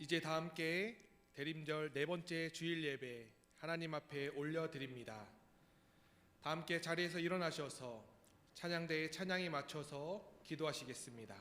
이제 다 함께 대림절 네 번째 주일 예배 하나님 앞에 올려드립니다. 다 함께 자리에서 일어나셔서 찬양대의 찬양에 맞춰서 기도하시겠습니다.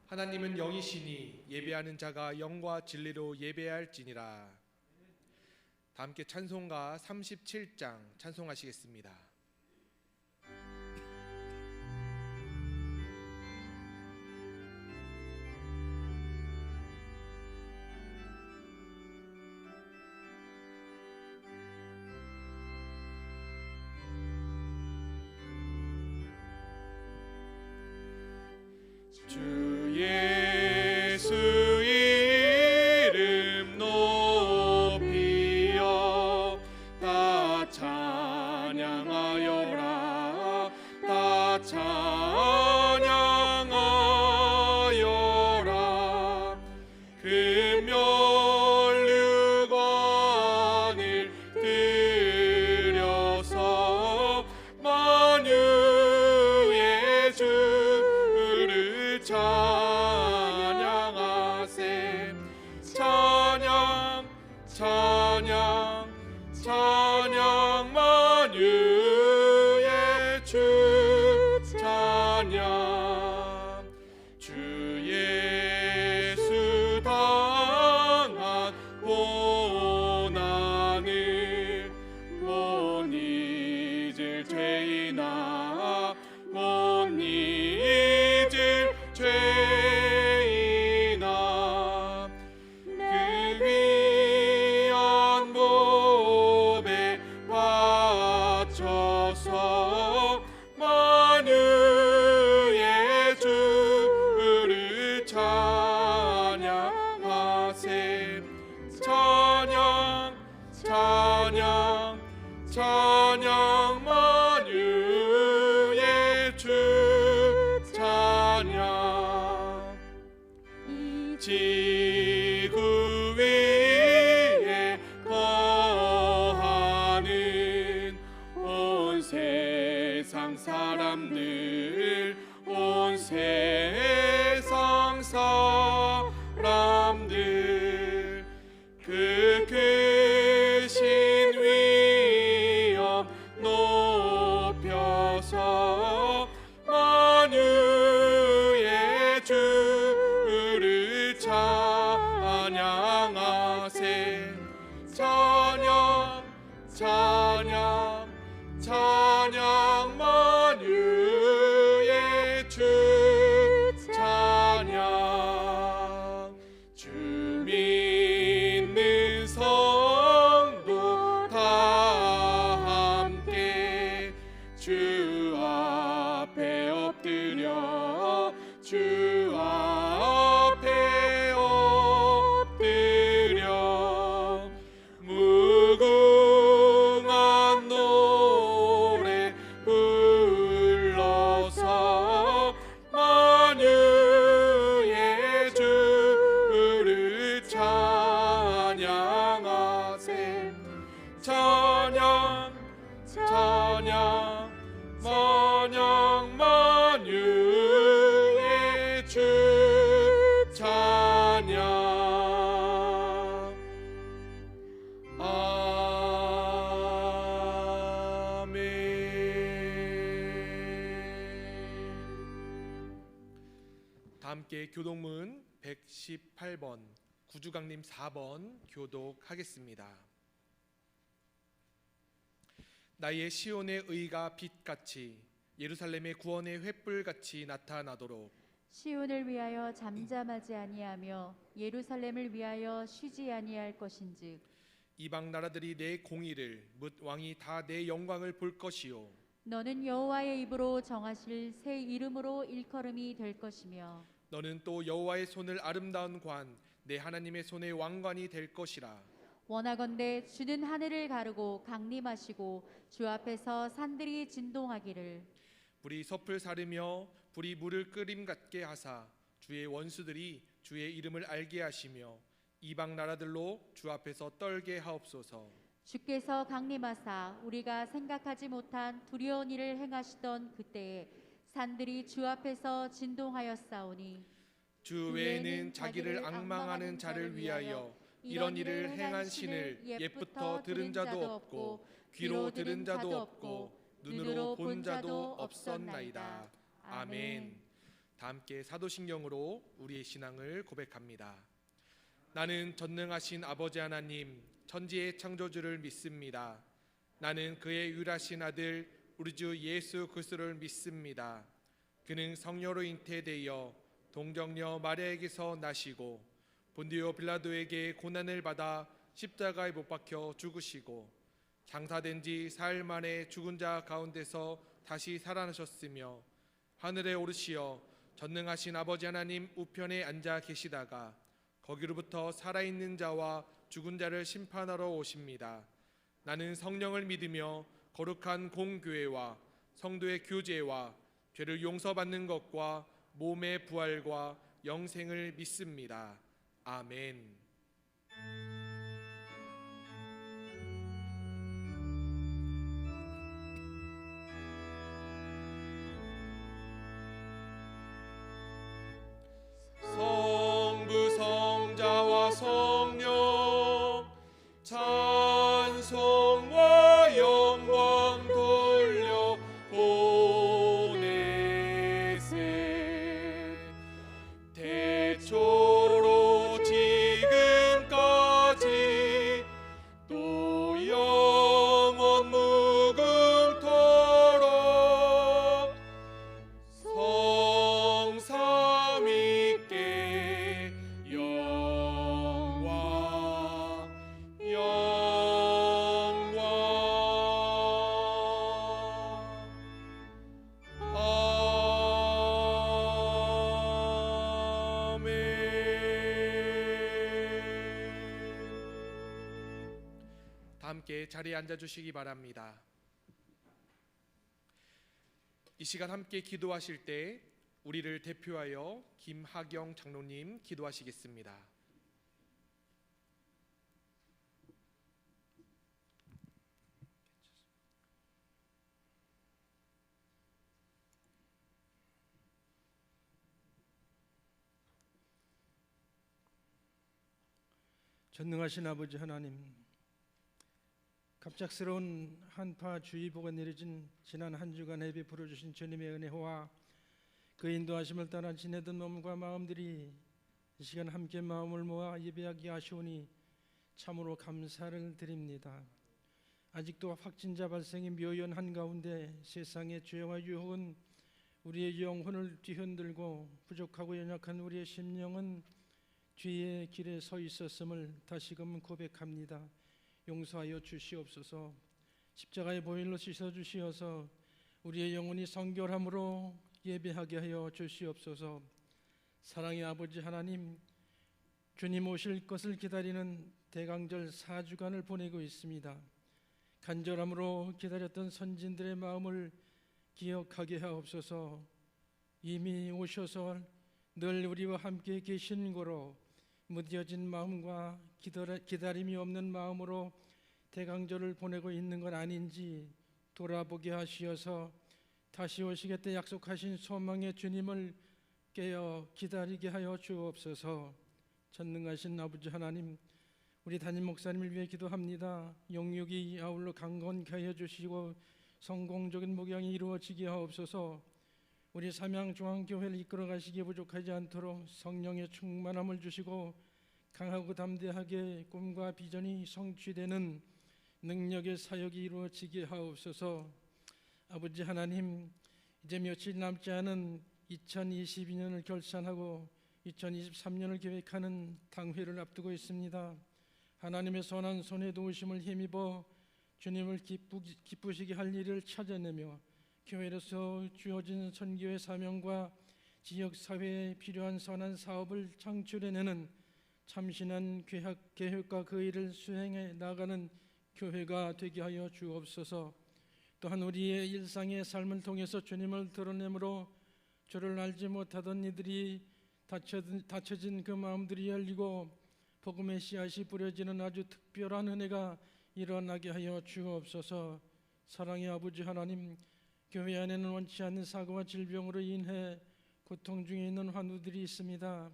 하나님은 영이시니 예배하는 자가 영과 진리로 예배할지니라. 다 함께 찬송가 37장 찬송하시겠습니다. 주 예수 이름 높이여 다 찬양하여라. 다 찬양하여라. 금면류관을 들여서 만유의 주를 찬양하세. 찬양 찬양 찬양 만유의 주 찬양. 주 예수 당한 고난을 못 잊을 죄이나 못 잊을 죄이나 그 귀한 몸에 바쳐서 만유의 주를 찬양하세. 찬양 찬양 찬양 만유의 주 찬양. 지구 위에 거하는 온 세상 사람들, 온 세상 사람들, 그 크신 위엄 높여서 만유의 주를 찬양하세. 찬양 찬양 찬양 만유의 주 찬양. 주 믿는 성도 다 함께 주 앞에 엎드려 주 앞에 엎드려 무궁한 노래 불러서 만유의 주를 찬양하세. 찬양 찬양 찬양 만유의 주 찬양. 아멘. 다 함께 교독문 118번 구주강림 4번 교독하겠습니다. 나의 시온의 의가 빛같이 예루살렘의 구원의 횃불같이 나타나도록 시온을 위하여 잠잠하지 아니하며 예루살렘을 위하여 쉬지 아니할 것인즉 이방 나라들이 내 공의를 뭇 왕이 다 내 영광을 볼 것이요 너는 여호와의 입으로 정하실 새 이름으로 일컬음이 될 것이며 너는 또 여호와의 손을 아름다운 관 내 하나님의 손의 왕관이 될 것이라. 원하건대 주는 하늘을 가르고 강림하시고 주 앞에서 산들이 진동하기를 불이 섭을 사르며 불이 물을 끓임 같게 하사 주의 원수들이 주의 이름을 알게 하시며 이방 나라들로 주 앞에서 떨게 하옵소서. 주께서 강림하사 우리가 생각하지 못한 두려운 일을 행하시던 그때에 산들이 주 앞에서 진동하였사오니 주 외에는 자기를 앙망하는 자를 위하여 이런 일을 행한 신을 옛부터 들은 자도 없고 귀로 들은 자도 없고 눈으로 본 자도 없었나이다. 아멘. 다 함께 사도신경으로 우리의 신앙을 고백합니다. 나는 전능하신 아버지 하나님 천지의 창조주를 믿습니다. 나는 그의 유일하신 아들 우리 주 예수 그리스도를 믿습니다. 그는 성령으로 잉태되어 동정녀 마리아에게서 나시고 본디오 빌라도에게 고난을 받아 십자가에 못 박혀 죽으시고 장사된 지 사흘 만에 죽은 자 가운데서 다시 살아나셨으며 하늘에 오르시어 전능하신 아버지 하나님 우편에 앉아 계시다가 거기로부터 살아있는 자와 죽은 자를 심판하러 오십니다. 나는 성령을 믿으며 거룩한 공교회와 성도의 교제와 죄를 용서받는 것과 몸의 부활과 영생을 믿습니다. 아멘. 성부 성자와 성령 찬송과 영광 돌려 보내세. 태초로 지금까지 또 영원 무궁토록 성삼위께 영광 영광 아멘. 다 함께 자리에 앉아주시기 바랍니다. 이 시간 함께 기도하실 때 우리를 대표하여 김하경 장로님 기도하시겠습니다. 전능하신 아버지 하나님, 갑작스러운 한파 주의보가 내려진 지난 한 주간에 베풀어 주신 주님의 은혜와 그 인도하심을 따라 지내던 몸과 마음들이 이 시간 함께 마음을 모아 예배하기 아쉬우니 참으로 감사를 드립니다. 아직도 확진자 발생이 묘연한 가운데 세상의 죄와 유혹은 우리의 영혼을 뒤흔들고 부족하고 연약한 우리의 심령은 죄의 길에 서 있었음을 다시금 고백합니다. 용서하여 주시옵소서. 십자가의 보혈로 씻어주시어서 우리의 영혼이 성결함으로 예배하게 하여 주시옵소서. 사랑의 아버지 하나님, 주님 오실 것을 기다리는 대강절 4주간을 보내고 있습니다. 간절함으로 기다렸던 선진들의 마음을 기억하게 하옵소서. 이미 오셔서 늘 우리와 함께 계신 거로 무뎌진 마음과 기다림이 없는 마음으로 대강절을 보내고 있는 건 아닌지 돌아보게 하시어서 다시 오시겠다 약속하신 소망의 주님을 깨어 기다리게 하여 주옵소서. 전능하신 아버지 하나님, 우리 담임 목사님을 위해 기도합니다. 영육이 아울러 강건케 하여 주시고 성공적인 목양이 이루어지게 하옵소서. 우리 삼양중앙교회를 이끌어 가시기에 부족하지 않도록 성령의 충만함을 주시고 강하고 담대하게 꿈과 비전이 성취되는 능력의 사역이 이루어지게 하옵소서. 아버지 하나님, 이제 며칠 남지 않은 2022년을 결산하고 2023년을 계획하는 당회를 앞두고 있습니다. 하나님의 선한 손에 도우심을 힘입어 주님을 기쁘시게 할 일을 찾아내며 교회로서 주어진 선교의 사명과 지역사회에 필요한 선한 사업을 창출해내는 참신한 계획과 그 일을 수행해 나가는 교회가 되게 하여 주옵소서. 또한 우리의 일상의 삶을 통해서 주님을 드러내므로 주를 알지 못하던 이들이 닫혀진 그 마음들이 열리고 복음의 씨앗이 뿌려지는 아주 특별한 은혜가 일어나게 하여 주옵소서. 사랑의 아버지 하나님, 교회 안에는 원치 않는 사고와 질병으로 인해 고통 중에 있는 환우들이 있습니다.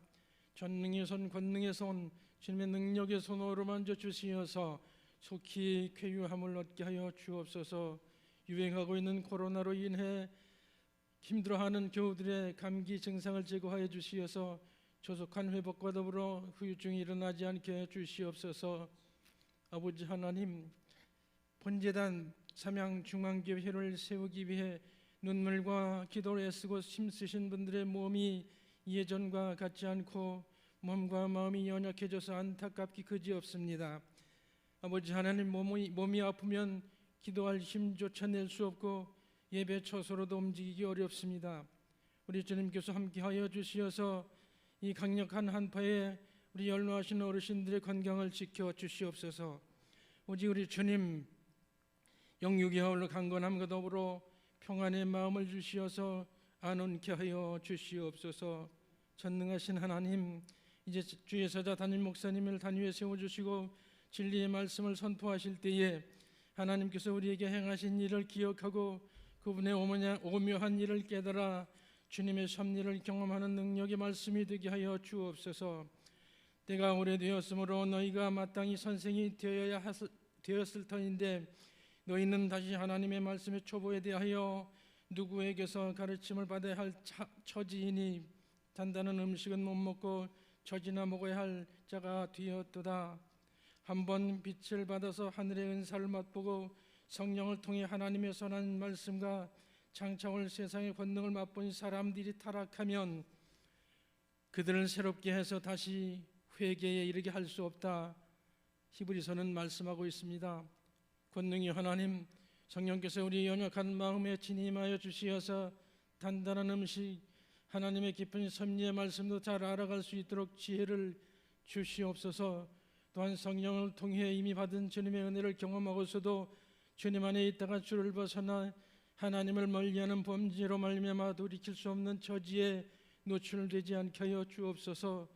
전능의 손, 권능의 손, 주님의 능력의 손으로 만져 주시어서 속히 쾌유함을 얻게 하여 주옵소서. 유행하고 있는 코로나로 인해 힘들어하는 교우들의 감기 증상을 제거하여 주시어서 조속한 회복과 더불어 후유증이 일어나지 않게 해 주시옵소서. 아버지 하나님, 본재단 삼양중앙교회를 세우기 위해 눈물과 기도를 애쓰고 힘쓰신 분들의 몸이 예전과 같지 않고 몸과 마음이 연약해져서 안타깝기 그지없습니다. 아버지 하나님, 몸이 아프면 기도할 힘조차 낼 수 없고 예배 처소로도 움직이기 어렵습니다. 우리 주님께서 함께하여 주시어서 이 강력한 한파에 우리 연로하신 어르신들의 건강을 지켜 주시옵소서. 오직 우리 주님 영육이 아울러 강건함과 더불어 평안의 마음을 주시어서 안온케 하여 주시옵소서. 전능하신 하나님, 이제 주의 사자 담임 목사님을 단위에 세워주시고 진리의 말씀을 선포하실 때에 하나님께서 우리에게 행하신 일을 기억하고 그분의 오묘한 일을 깨달아 주님의 섭리를 경험하는 능력의 말씀이 되게 하여 주옵소서. 때가 오래되었으므로 너희가 마땅히 선생이 되었을 터인데 너희는 다시 하나님의 말씀의 초보에 대하여 누구에게서 가르침을 받아야 할 처지이니 단단한 음식은 못 먹고 젖이나 먹어야 할 자가 되었도다. 한번 빛을 받아서 하늘의 은사를 맛보고 성령을 통해 하나님의 선한 말씀과 장차올 세상의 권능을 맛본 사람들이 타락하면 그들을 새롭게 해서 다시 회개에 이르게 할 수 없다. 히브리서는 말씀하고 있습니다. 권능이 하나님, 성령께서 우리 연약한 마음에 진임하여 주시어서 단단한 음식, 하나님의 깊은 섭리의 말씀도 잘 알아갈 수 있도록 지혜를 주시옵소서. 또한 성령을 통해 이미 받은 주님의 은혜를 경험하고서도 주님 안에 있다가 주를 벗어나 하나님을 멀리하는 범죄로 말미암아 돌이킬 수 없는 처지에 노출되지 않게 하여 주옵소서.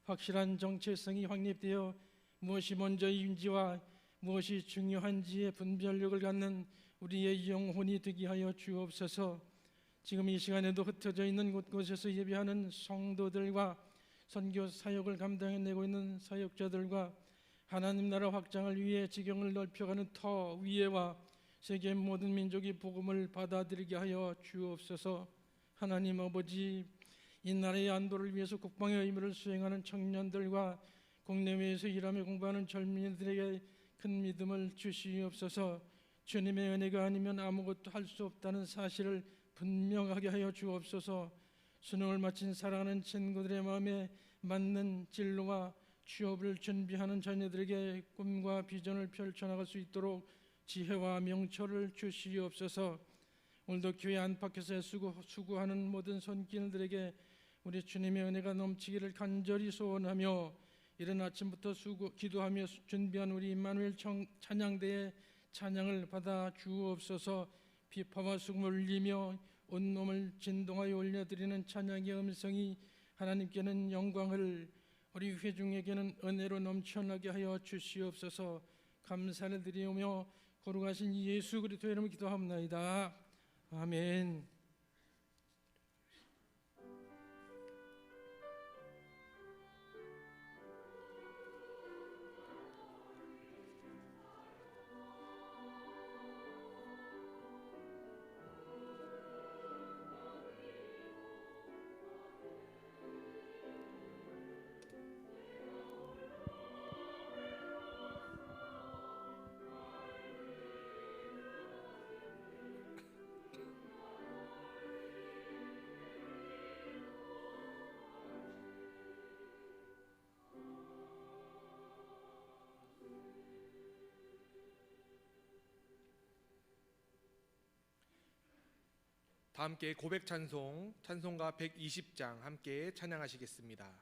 확실한 정체성이 확립되어 무엇이 먼저인지와 무엇이 중요한지의 분별력을 갖는 우리의 영혼이 되게 하여 주옵소서. 지금 이 시간에도 흩어져 있는 곳곳에서 예배하는 성도들과 선교 사역을 감당해내고 있는 사역자들과 하나님 나라 확장을 위해 지경을 넓혀가는 터 위에와 세계 모든 민족이 복음을 받아들이게 하여 주옵소서. 하나님 아버지, 이 나라의 안보를 위해서 국방의 의무를 수행하는 청년들과 국내외에서 일하며 공부하는 젊은이들에게 큰 믿음을 주시옵소서. 주님의 은혜가 아니면 아무것도 할 수 없다는 사실을 분명하게 하여 주옵소서. 수능을 마친 사랑하는 친구들의 마음에 맞는 진로와 취업을 준비하는 자녀들에게 꿈과 비전을 펼쳐나갈 수 있도록 지혜와 명철을 주시옵소서. 오늘도 교회 안팎에서 수고하는 모든 손길들에게 우리 주님의 은혜가 넘치기를 간절히 소원하며 이른 아침부터 기도하며 준비한 우리 임마누엘 찬양대의 찬양을 받아 주옵소서. 비파와 수금을 울리며 온몸을 진동하여 올려드리는 찬양의 음성이 하나님께는 영광을, 우리 회중에게는 은혜로 넘쳐나게 하여 주시옵소서. 감사를 드리오며 거룩하신 예수 그리스도의 이름으로 기도합나이다. 아멘. 다 함께 고백 찬송, 찬송가 120장 함께 찬양하시겠습니다.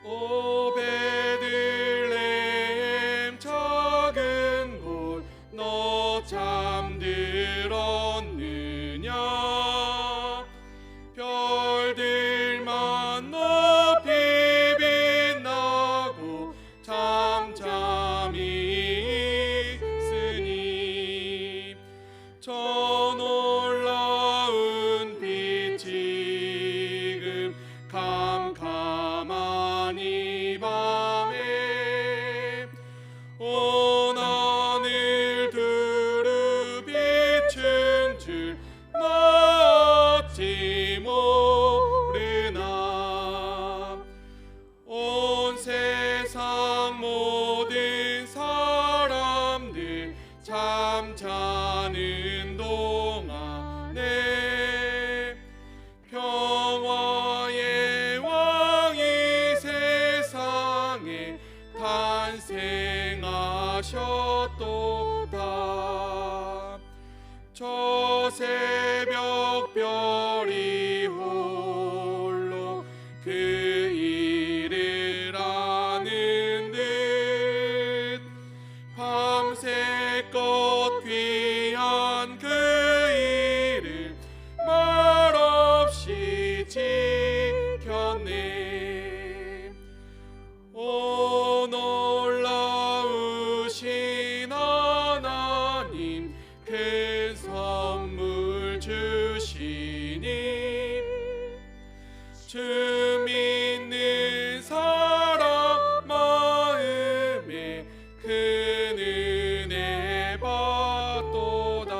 오 베들레헴 작은 곳 너 잠들었느냐 별들만 높이 빛나고 잠잠히 있으니 저 놀라운 빛 지금 캄캄한 이 밤에 온 하늘 두루 비춘 줄 나 어찌 모르나 온 세상 모든 사람들 잠자는 동안에 평화의 왕이 세상에 탄생하셨도다. 저 새벽 별이 홀로 그 일을 아는 듯 밤새껏 귀한 그 일을 말없이 지켰네. 오 놀라우신 하나님 큰 선물 주시니 주 믿는 사람 마음에 큰 은혜 받도다.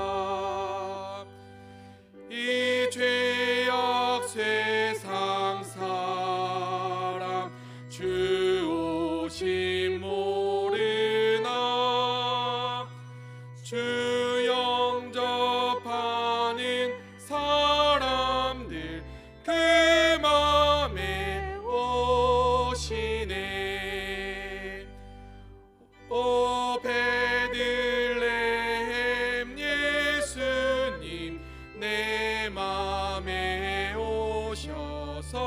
이 죄악 세상 사람 주 오심 모르나 주 영접하는 사람들 그 맘에 오시네. 오 베들레헴 예수님 내 맘에 오셔서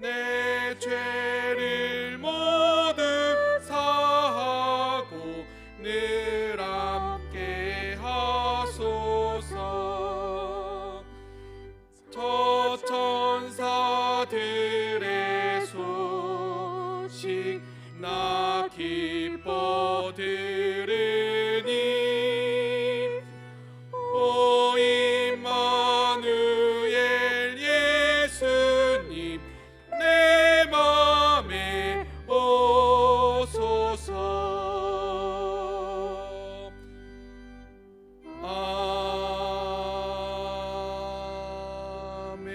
내 죄를 모두 사하고 늘 함께 하소서. 저 천사들의 소식 나 기뻐 들으니 오 임마누엘 예수님 내 맘에 오소서. 아멘.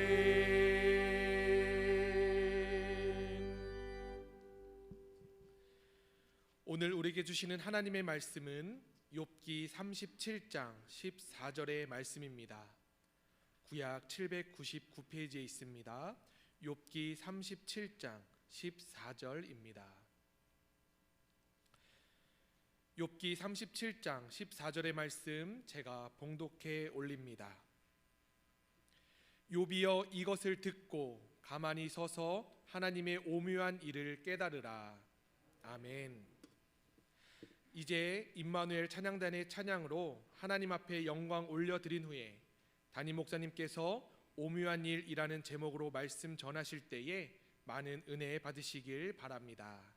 오늘 우리에게 주시는 하나님의 말씀은 욥기 37장 14절의 말씀입니다. 구약 799페이지에 있습니다. 욥기 37장 14절입니다. 욥기 37장 14절의 말씀 제가 봉독해 올립니다. 욥이여 이것을 듣고 가만히 서서 하나님의 오묘한 일을 깨달으라. 아멘. 이제 임마누엘 찬양단의 찬양으로 하나님 앞에 영광 올려드린 후에 담임 목사님께서 오묘한 일이라는 제목으로 말씀 전하실 때에 많은 은혜 받으시길 바랍니다.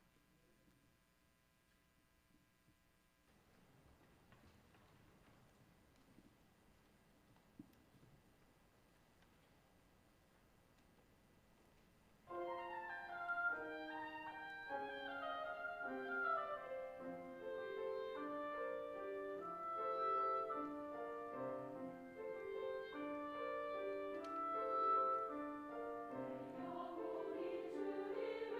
영원히 주를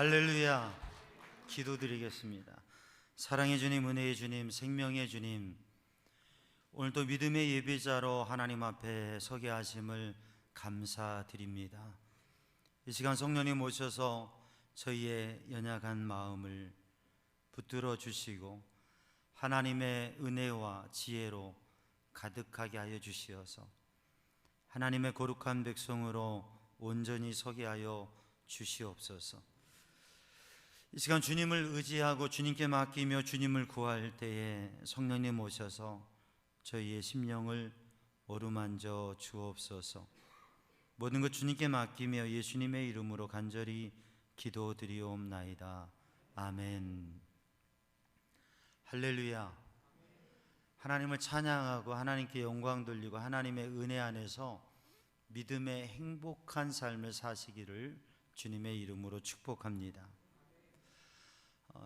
할렐루야. 기도드리겠습니다. 사랑의 주님, 은혜의 주님, 생명의 주님, 오늘도 믿음의 예배자로 하나님 앞에 서게 하심을 감사드립니다. 이 시간 성령님 오셔서 저희의 연약한 마음을 붙들어 주시고 하나님의 은혜와 지혜로 가득하게 하여 주시어서 하나님의 거룩한 백성으로 온전히 서게 하여 주시옵소서. 이 시간 주님을 의지하고 주님께 맡기며 주님을 구할 때에 성령님 오셔서 저희의 심령을 어루만져 주옵소서. 모든 것 주님께 맡기며 예수님의 이름으로 간절히 기도드리옵나이다. 아멘. 할렐루야. 하나님을 찬양하고 하나님께 영광 돌리고 하나님의 은혜 안에서 믿음의 행복한 삶을 사시기를 주님의 이름으로 축복합니다.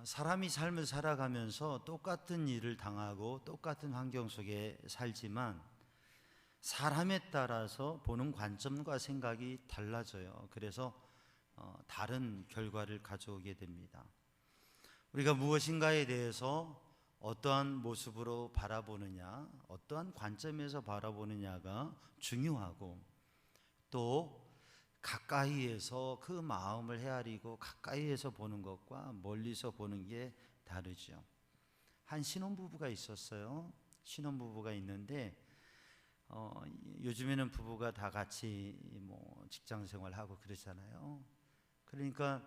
사람이 삶을 살아가면서 똑같은 일을 당하고 똑같은 환경 속에 살지만 사람에 따라서 보는 관점과 생각이 달라져요. 그래서 다른 결과를 가져오게 됩니다. 우리가 무엇인가에 대해서 어떠한 모습으로 바라보느냐, 어떠한 관점에서 바라보느냐가 중요하고, 또 가까이에서 그 마음을 헤아리고 가까이에서 보는 것과 멀리서 보는 게 다르죠. 한 신혼부부가 있었어요. 신혼부부가 있는데 요즘에는 부부가 다 같이 뭐 직장생활하고 그러잖아요. 그러니까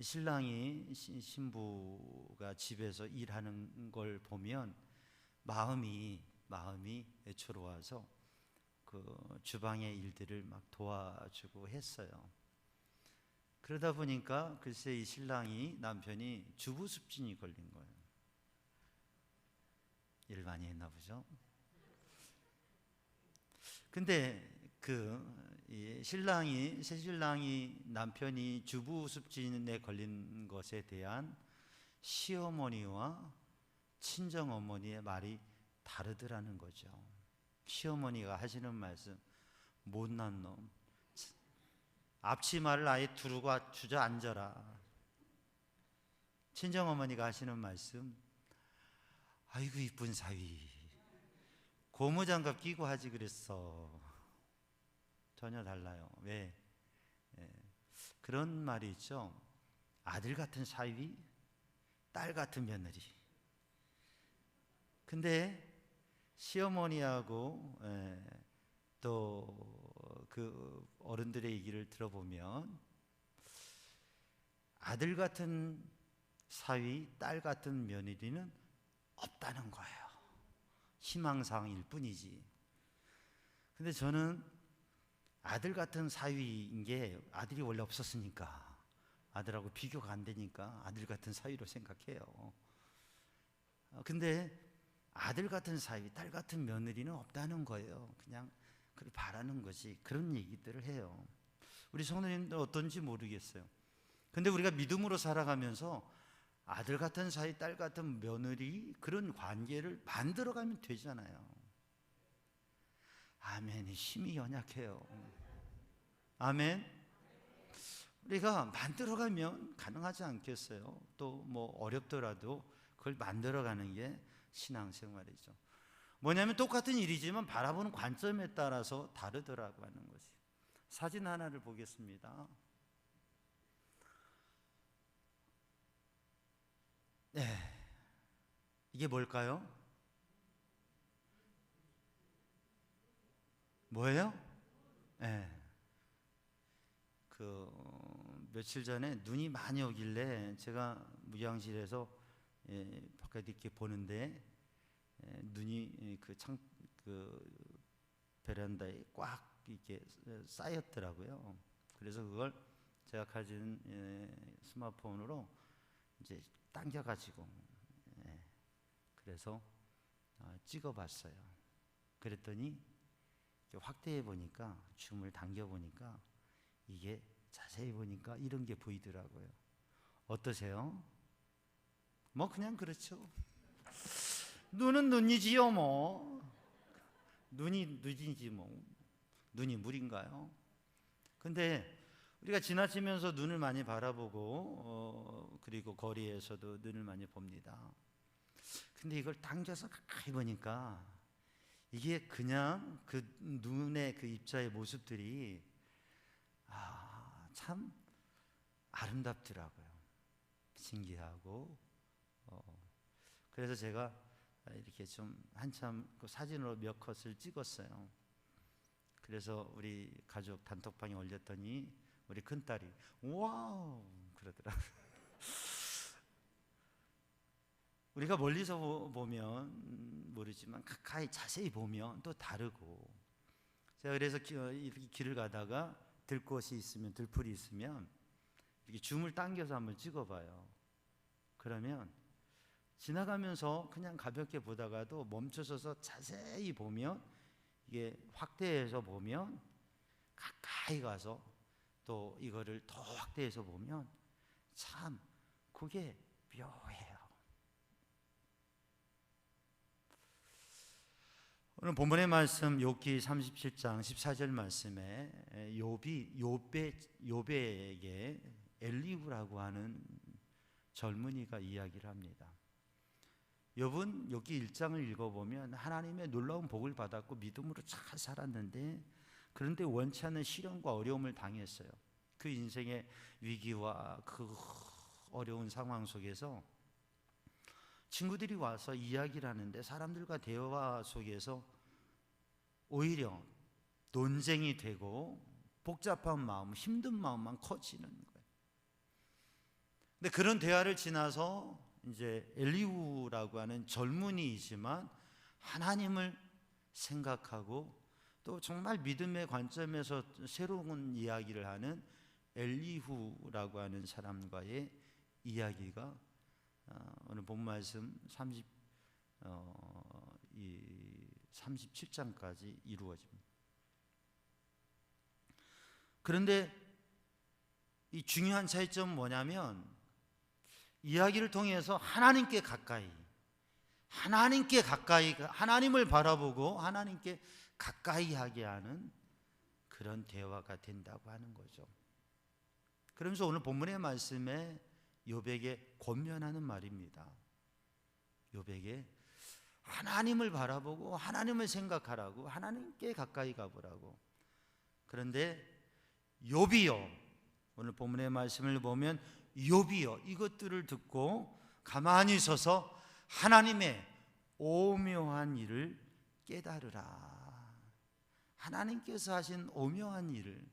신랑이 신부가 집에서 일하는 걸 보면 마음이 애처로워서 그 주방의 일들을 막 도와주고 했어요. 그러다 보니까 글쎄 이 신랑이, 남편이 주부습진이 걸린 거예요. 일 많이 했나 보죠. 근데 새 신랑이 남편이 주부습진에 걸린 것에 대한 시어머니와 친정어머니의 말이 다르더라는 거죠. 시어머니가 하시는 말씀, 못난 놈, 앞치마를 아예 두르고 주저앉아라. 친정어머니가 하시는 말씀, 아이고 이쁜 사위, 고무장갑 끼고 하지 그랬어. 전혀 달라요. 왜? 그런 말이 있죠. 아들 같은 사위, 딸 같은 며느리. 근데 시어머니하고 또 그 어른들의 얘기를 들어보면 아들 같은 사위, 딸 같은 며느리는 없다는 거예요. 희망사항일 뿐이지. 근데 저는 아들 같은 사위인 게 아들이 원래 없었으니까, 아들하고 비교가 안 되니까 아들 같은 사위로 생각해요. 근데 아들 같은 사위, 딸 같은 며느리는 없다는 거예요. 그냥 그걸 바라는 거지. 그런 얘기들을 해요. 우리 성도님들 어떤지 모르겠어요. 근데 우리가 믿음으로 살아가면서 아들 같은 사위, 딸 같은 며느리, 그런 관계를 만들어가면 되잖아요. 아멘. 힘이 연약해요. 아멘. 우리가 만들어가면 가능하지 않겠어요? 또 뭐 어렵더라도 그걸 만들어가는 게 신앙생활이죠. 뭐냐면 똑같은 일이지만 바라보는 관점에 따라서 다르더라고 하는 거지. 사진 하나를 보겠습니다. 네, 이게 뭘까요? 뭐예요? 네. 며칠 전에 눈이 많이 오길래 제가 무양실에서 바깥에 이렇게 보는데 눈이 베란다에 꽉 이렇게 쌓였더라고요. 그래서 그걸 제가 가진 스마트폰으로 이제 당겨가지고 그래서 찍어봤어요. 그랬더니 확대해 보니까, 줌을 당겨 보니까 이게 자세히 보니까 이런 게 보이더라고요. 어떠세요? 뭐 그냥 그렇죠. 눈은 눈이지요 뭐. 눈이 눈이지 뭐. 눈이 물인가요? 근데 우리가 지나치면서 눈을 많이 바라보고 그리고 거리에서도 눈을 많이 봅니다. 근데 이걸 당겨서 가까이 보니까 이게 그냥 그 눈의 그 입자의 모습들이 참 아름답더라고요. 신기하고 그래서 제가 이렇게 좀 한참 그 사진으로 몇 컷을 찍었어요. 그래서 우리 가족 단톡방에 올렸더니 우리 큰딸이 와우 그러더라고요. 우리가 멀리서 보면 모르지만 가까이 자세히 보면 또 다르고, 제가 그래서 이렇게 길을 가다가 들꽃이 있으면, 들풀이 있으면 이렇게 줌을 당겨서 한번 찍어봐요. 그러면 지나가면서 그냥 가볍게 보다가도 멈춰서서 자세히 보면, 이게 확대해서 보면, 가까이 가서 또 이거를 더 확대해서 보면 참 그게 묘해요. 오늘 본문의 말씀 욥기 37장 14절 말씀에 욥에게 엘리후라고 하는 젊은이가 이야기를 합니다. 욥은 욥기 1장을 읽어보면 하나님의 놀라운 복을 받았고 믿음으로 잘 살았는데, 그런데 원치 않는 시련과 어려움을 당했어요. 그 인생의 위기와 그 어려운 상황 속에서 친구들이 와서 이야기를 하는데, 사람들과 대화 속에서 오히려 논쟁이 되고 복잡한 마음, 힘든 마음만 커지는 거예요. 근데 그런 대화를 지나서 이제 엘리후라고 하는 젊은이이지만 하나님을 생각하고 또 정말 믿음의 관점에서 새로운 이야기를 하는 엘리후라고 하는 사람과의 이야기가 오늘 본 말씀 37장까지 이루어집니다. 그런데 이 중요한 차이점은 뭐냐면, 이야기를 통해서 하나님께 가까이, 하나님을 바라보고 하나님께 가까이 하게 하는 그런 대화가 된다고 하는 거죠. 그러면서 오늘 본문의 말씀에 욥에게 권면하는 말입니다. 욥에게 하나님을 바라보고 하나님을 생각하라고, 하나님께 가까이 가보라고. 그런데 욥이요, 오늘 본문의 말씀을 보면 욥이요, 이것들을 듣고 가만히 서서 하나님의 오묘한 일을 깨달으라. 하나님께서 하신 오묘한 일을,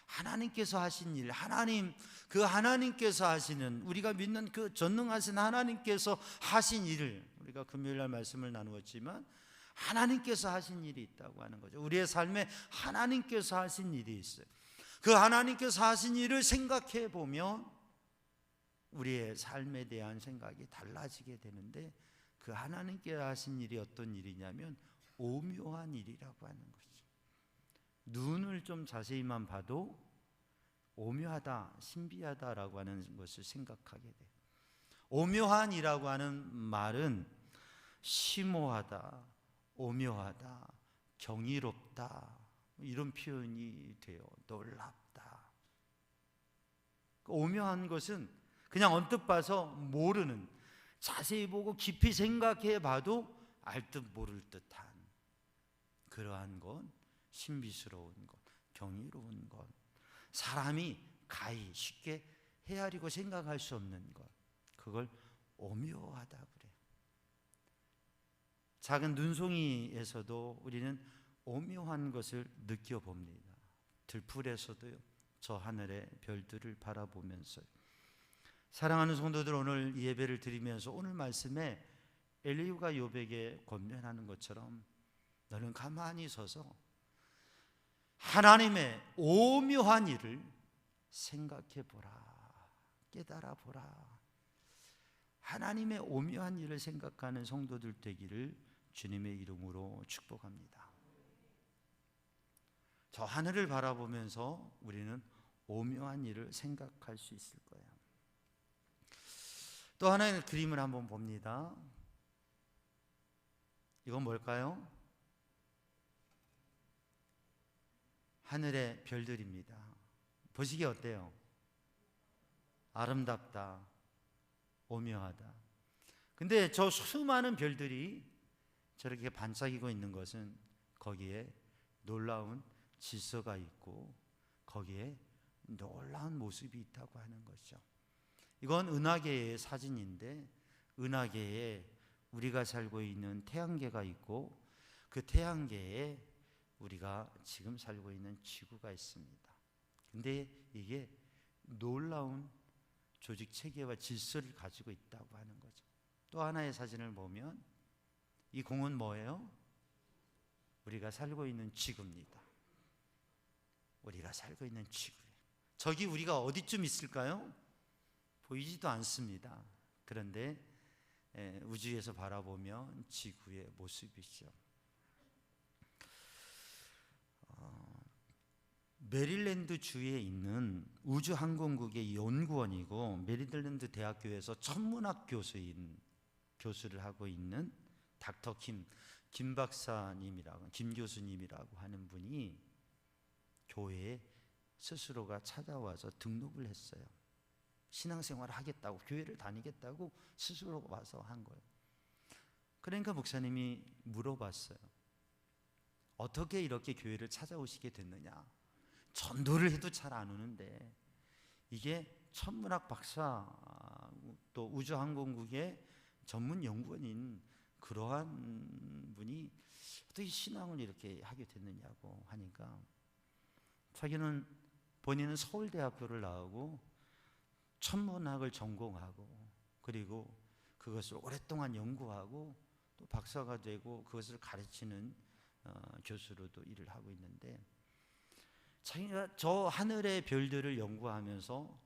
하나님께서 하신 일, 하나님께서 하시는, 우리가 믿는 그 전능하신 하나님께서 하신 일을, 우리가 금요일날 말씀을 나누었지만 하나님께서 하신 일이 있다고 하는 거죠. 우리의 삶에 하나님께서 하신 일이 있어요. 그 하나님께서 하신 일을 생각해 보면 우리의 삶에 대한 생각이 달라지게 되는데, 그 하나님께 하신 일이 어떤 일이냐면 오묘한 일이라고 하는 거죠. 눈을 좀 자세히만 봐도 오묘하다, 신비하다라고 하는 것을 생각하게 돼요. 오묘한이라고 하는 말은 심오하다, 오묘하다, 경이롭다, 이런 표현이 돼요. 놀랍다. 오묘한 것은 그냥 언뜻 봐서 모르는, 자세히 보고 깊이 생각해 봐도 알 듯 모를 듯한 그러한 것, 신비스러운 것, 경이로운 것, 사람이 가히 쉽게 헤아리고 생각할 수 없는 것, 그걸 오묘하다 그래요. 작은 눈송이에서도 우리는 오묘한 것을 느껴봅니다. 들풀에서도요, 저 하늘의 별들을 바라보면서요. 사랑하는 성도들, 오늘 이 예배를 드리면서 오늘 말씀에 엘리후가 욥에게 권면하는 것처럼 너는 가만히 서서 하나님의 오묘한 일을 생각해 보라, 깨달아 보라. 하나님의 오묘한 일을 생각하는 성도들 되기를 주님의 이름으로 축복합니다. 저 하늘을 바라보면서 우리는 오묘한 일을 생각할 수 있을 거예요. 또 하나의 그림을 한번 봅니다. 이건 뭘까요? 하늘의 별들입니다. 보시기에 어때요? 아름답다, 오묘하다. 근데 저 수많은 별들이 저렇게 반짝이고 있는 것은 거기에 놀라운 질서가 있고 거기에 놀라운 모습이 있다고 하는 것이죠. 이건 은하계의 사진인데, 은하계에 우리가 살고 있는 태양계가 있고 그 태양계에 우리가 지금 살고 있는 지구가 있습니다. 근데 이게 놀라운 조직 체계와 질서를 가지고 있다고 하는 거죠. 또 하나의 사진을 보면 이 공은 뭐예요? 우리가 살고 있는 지구입니다. 우리가 살고 있는 지구예요. 저기 우리가 어디쯤 있을까요? 보이지도 않습니다. 그런데 우주에서 바라보면 지구의 모습이죠. 메릴랜드 주에 있는 우주항공국의 연구원이고 메릴랜드 대학교에서 천문학 교수를 하고 있는 닥터 김 박사님이라고, 김 교수님이라고 하는 분이 교회에 스스로가 찾아와서 등록을 했어요. 신앙생활을 하겠다고, 교회를 다니겠다고 스스로 와서 한 거예요. 그러니까 목사님이 물어봤어요. 어떻게 이렇게 교회를 찾아오시게 됐느냐? 전도를 해도 잘 안 오는데 이게 천문학 박사 또 우주항공국의 전문 연구원인 그러한 분이 어떻게 신앙을 이렇게 하게 됐느냐고 하니까 본인은 서울대학교를 나오고 천문학을 전공하고 그리고 그것을 오랫동안 연구하고 또 박사가 되고 그것을 가르치는 교수로도 일을 하고 있는데, 자기가 저 하늘의 별들을 연구하면서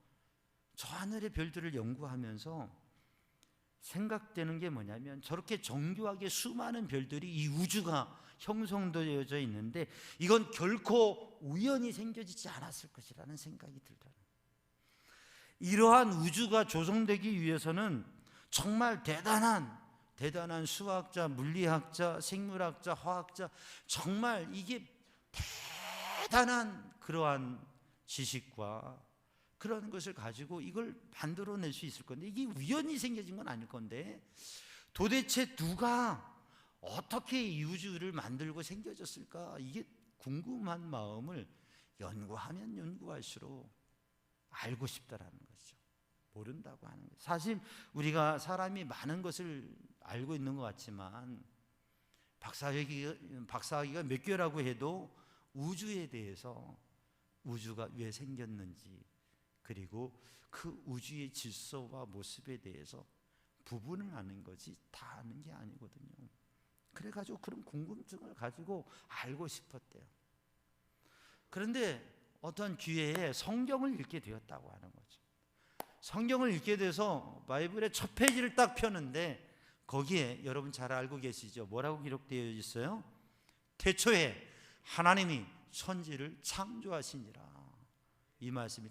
생각되는 게 뭐냐면, 저렇게 정교하게 수많은 별들이 이 우주가 형성되어져 있는데 이건 결코 우연히 생겨지지 않았을 것이라는 생각이 들더라고요. 이러한 우주가 조성되기 위해서는 정말 대단한 수학자, 물리학자, 생물학자, 화학자, 정말 이게 대단한 그러한 지식과 그런 것을 가지고 이걸 만들어낼 수 있을 건데, 이게 우연히 생겨진 건 아닐 건데 도대체 누가 어떻게 이 우주를 만들고 생겨졌을까? 이게 궁금한 마음을 연구하면 연구할수록 알고 싶다라는 거죠. 모른다고 하는 거죠. 사실 우리가 사람이 많은 것을 알고 있는 것 같지만 박사학위가 몇 개라고 해도 우주에 대해서, 우주가 왜 생겼는지, 그리고 그 우주의 질서와 모습에 대해서 부분을 아는 거지 다 아는 게 아니거든요. 그래가지고 그런 궁금증을 가지고 알고 싶었대요. 그런데 어떤 기회에 성경을 읽게 되었다고 하는 거죠. 성경을 읽게 돼서 바이블의 첫 페이지를 딱 펴는데 거기에 여러분 잘 알고 계시죠? 뭐라고 기록되어 있어요? 태초에 하나님이 천지를 창조하시니라. 이 말씀이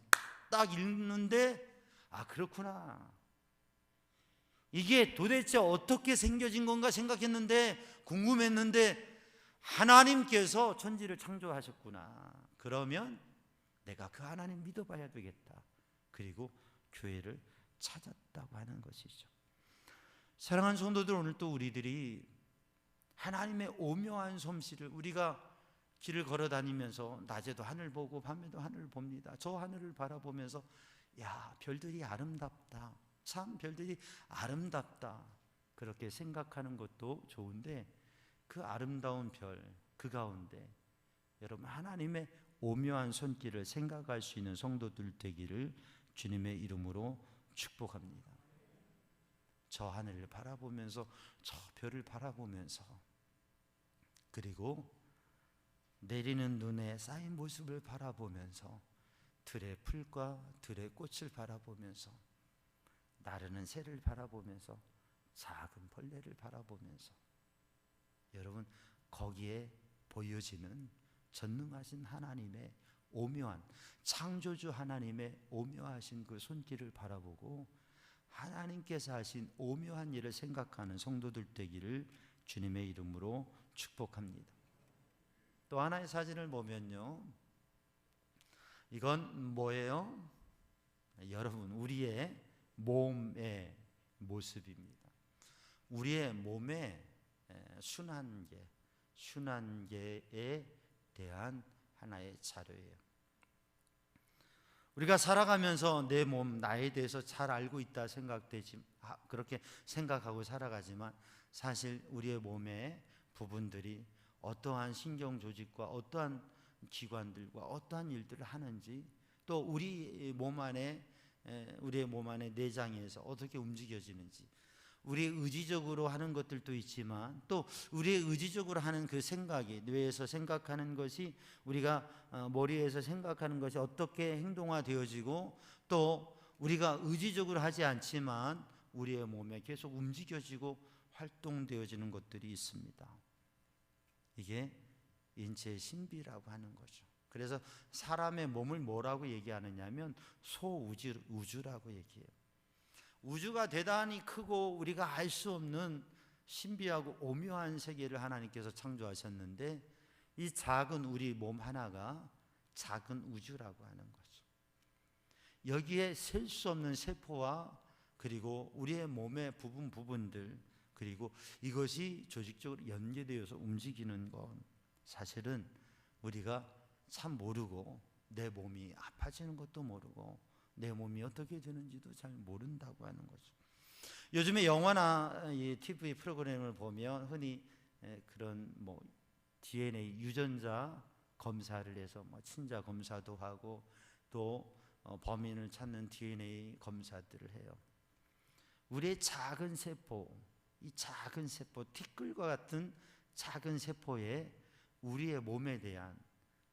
딱 읽는데, 아, 그렇구나, 이게 도대체 어떻게 생겨진 건가 생각했는데, 궁금했는데 하나님께서 천지를 창조하셨구나. 그러면 내가 그 하나님 믿어봐야 되겠다. 그리고 교회를 찾았다고 하는 것이죠. 사랑하는 성도들, 오늘 또 우리들이 하나님의 오묘한 솜씨를, 우리가 길을 걸어 다니면서 낮에도 하늘 보고 밤에도 하늘을 봅니다. 저 하늘을 바라보면서 야, 별들이 아름답다, 참 별들이 아름답다, 그렇게 생각하는 것도 좋은데 그 아름다운 별, 그 가운데 여러분 하나님의 오묘한 손길을 생각할 수 있는 성도들 되기를 주님의 이름으로 축복합니다. 저 하늘을 바라보면서, 저 별을 바라보면서, 그리고 내리는 눈에 쌓인 모습을 바라보면서, 들의 풀과 들의 꽃을 바라보면서, 나르는 새를 바라보면서, 작은 벌레를 바라보면서, 여러분 거기에 보여지는 전능하신 하나님의 오묘한, 창조주 하나님의 오묘하신 그 손길을 바라보고 하나님께서 하신 오묘한 일을 생각하는 성도들 되기를 주님의 이름으로 축복합니다. 또 하나의 사진을 보면요, 이건 뭐예요? 여러분, 우리의 몸의 모습입니다. 우리의 몸의 순환계에 대한 하나의 자료예요. 우리가 살아가면서 내 몸, 나에 대해서 잘 알고 있다 그렇게 생각하고 살아가지만 사실 우리의 몸의 부분들이 어떠한 신경 조직과 어떠한 기관들과 어떠한 일들을 하는지, 또 우리의 몸 안에 내장에서 어떻게 움직여지는지, 우리 의지적으로 하는 것들도 있지만 또 우리의 의지적으로 하는 그 생각이, 뇌에서 생각하는 것이, 우리가 머리에서 생각하는 것이 어떻게 행동화되어지고, 또 우리가 의지적으로 하지 않지만 우리의 몸에 계속 움직여지고 활동되어지는 것들이 있습니다. 이게 인체의 신비라고 하는 거죠. 그래서 사람의 몸을 뭐라고 얘기하느냐면 소우주라고 얘기해요. 우주가 대단히 크고 우리가 알 수 없는 신비하고 오묘한 세계를 하나님께서 창조하셨는데, 이 작은 우리 몸 하나가 작은 우주라고 하는 거죠. 여기에 셀 수 없는 세포와 그리고 우리의 몸의 부분들, 그리고 이것이 조직적으로 연계되어서 움직이는 건 사실은 우리가 참 모르고, 내 몸이 아파지는 것도 모르고 내 몸이 어떻게 되는지도 잘 모른다고 하는 거죠. 요즘에 영화나 이 TV 프로그램을 보면 흔히 그런 DNA 유전자 검사를 해서 친자 검사도 하고, 또 범인을 찾는 DNA 검사들을 해요. 우리의 작은 세포, 이 작은 세포, 티끌과 같은 작은 세포에 우리의 몸에 대한,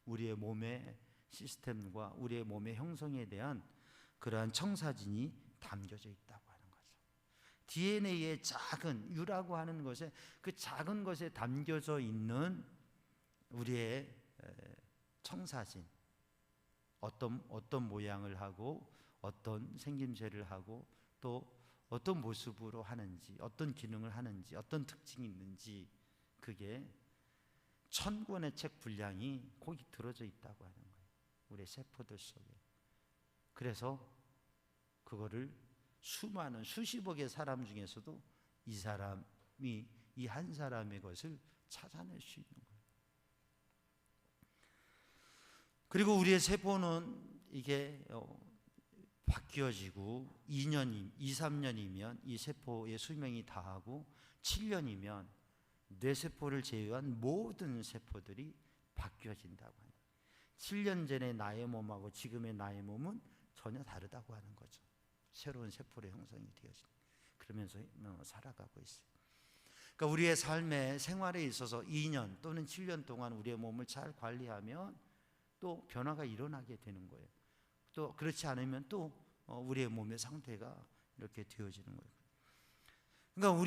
우리의 몸의 시스템과 우리의 몸의 형성에 대한 그러한 청사진이 담겨져 있다고 하는 거죠. DNA의 작은 유라고 하는 것에, 그 작은 것에 담겨져 있는 우리의 청사진, 어떤 모양을 하고 어떤 생김새를 하고 또 어떤 모습으로 하는지, 어떤 기능을 하는지, 어떤 특징이 있는지, 그게 1000권의 책 분량이 거기 들어져 있다고 하는 거예요. 우리의 세포들 속에. 그래서 그거를 수많은 수십억의 사람 중에서도 이 사람이, 이 한 사람의 것을 찾아낼 수 있는 거예요. 그리고 우리의 세포는 이게 바뀌어지고 2, 3년이면 이 세포의 수명이 다하고 7년이면 뇌세포를 제외한 모든 세포들이 바뀌어진다고 합니다. 7년 전의 나의 몸하고 지금의 나의 몸은 전혀 다르다고 하는 거죠. 새로운 세포로 형성이 되어진, 그러면서 살아가고 있어요. 그러니까 우리의 삶의 생활에 있어서 2년 또는 7년 동안 우리의 몸을 잘 관리하면 또 변화가 일어나게 되는 거예요. 또 그렇지 않으면 또 우리의 몸의 상태가 이렇게 되어지는 거예요. 그러니까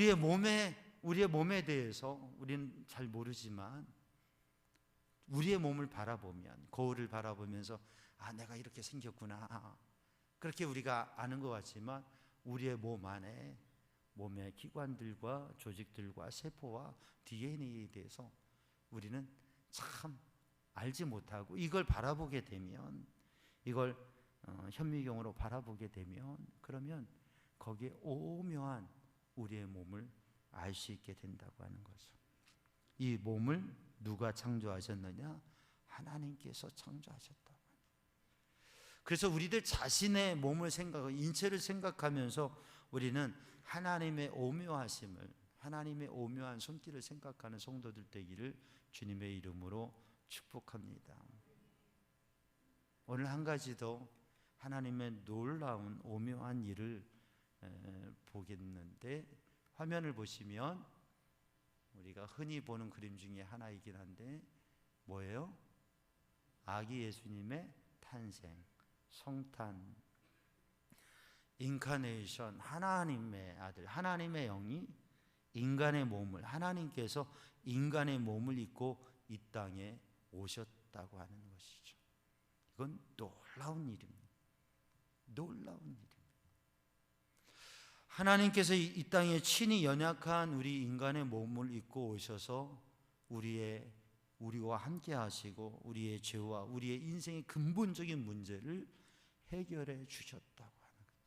우리의 몸에 대해서 우리는 잘 모르지만, 우리의 몸을 바라보면, 거울을 바라보면서 내가 이렇게 생겼구나, 그렇게 우리가 아는 것 같지만 우리의 몸 안에 몸의 기관들과 조직들과 세포와 DNA에 대해서 우리는 참 알지 못하고, 이걸 바라보게 되면, 이걸 현미경으로 바라보게 되면, 그러면 거기에 오묘한 우리의 몸을 알 수 있게 된다고 하는 거죠. 이 몸을 누가 창조하셨느냐? 하나님께서 창조하셨다고. 그래서 우리들 자신의 몸을 인체를 생각하면서 우리는 하나님의 오묘하심을, 하나님의 오묘한 손길을 생각하는 성도들 되기를 주님의 이름으로 축복합니다. 오늘 한 가지 더 하나님의 놀라운 오묘한 일을 보겠는데, 화면을 보시면 우리가 흔히 보는 그림 중에 하나이긴 한데 뭐예요? 아기 예수님의 탄생, 성탄, 인카네이션, 하나님의 아들, 하나님의 영이 인간의 몸을, 하나님께서 인간의 몸을 입고 이 땅에 오셨다고 하는 것이죠. 이건 놀라운 일입니다. 놀라운 일입니다. 하나님께서 이 땅에 친히 연약한 우리 인간의 몸을 입고 오셔서 우리의 우리와 함께 하시고 우리의 죄와 우리의 인생의 근본적인 문제를 해결해 주셨다고 하는 거예요.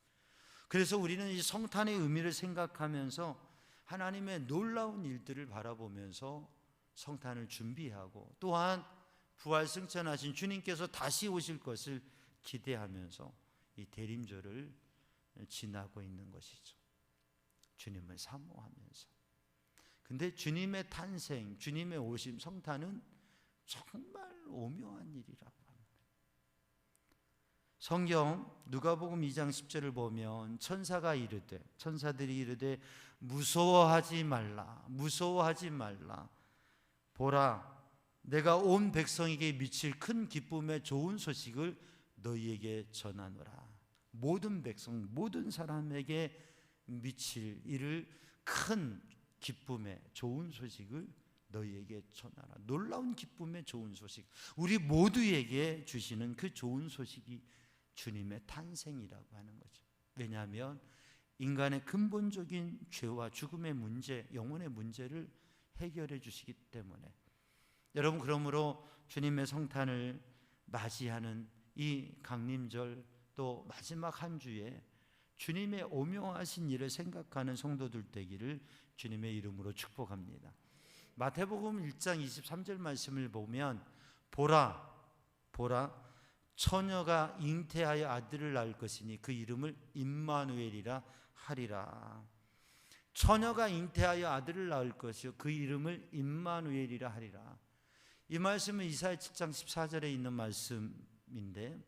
그래서 우리는 이 성탄의 의미를 생각하면서 하나님의 놀라운 일들을 바라보면서 성탄을 준비하고, 또한 부활 승천하신 주님께서 다시 오실 것을 기대하면서 이 대림절을 지나고 있는 것이죠. 주님을 사모하면서. 근데 주님의 탄생, 주님의 오심, 성탄은 정말 오묘한 일이라고 합니다. 성경 누가복음 2장 10절을 보면 천사들이 이르되 무서워하지 말라, 무서워하지 말라. 보라, 내가 온 백성에게 미칠 큰 기쁨의 좋은 소식을 너희에게 전하노라. 모든 백성, 모든 사람에게 미칠 이를 큰 기쁨의 좋은 소식을 너희에게 전하라. 놀라운 기쁨의 좋은 소식, 우리 모두에게 주시는 그 좋은 소식이 주님의 탄생이라고 하는 거죠. 왜냐하면 인간의 근본적인 죄와 죽음의 문제, 영혼의 문제를 해결해 주시기 때문에. 여러분, 그러므로 주님의 성탄을 맞이하는 이 강림절, 또 마지막 한 주에 주님의 오묘하신 일을 생각하는 성도들 되기를 주님의 이름으로 축복합니다. 마태복음 1장 23절 말씀을 보면 보라, 처녀가 잉태하여 아들을 낳을 것이니 그 이름을 임마누엘이라 하리라. 처녀가 잉태하여 아들을 낳을 것이요 그 이름을 임마누엘이라 하리라. 이 말씀은 이사야 7장 14절에 있는 말씀인데,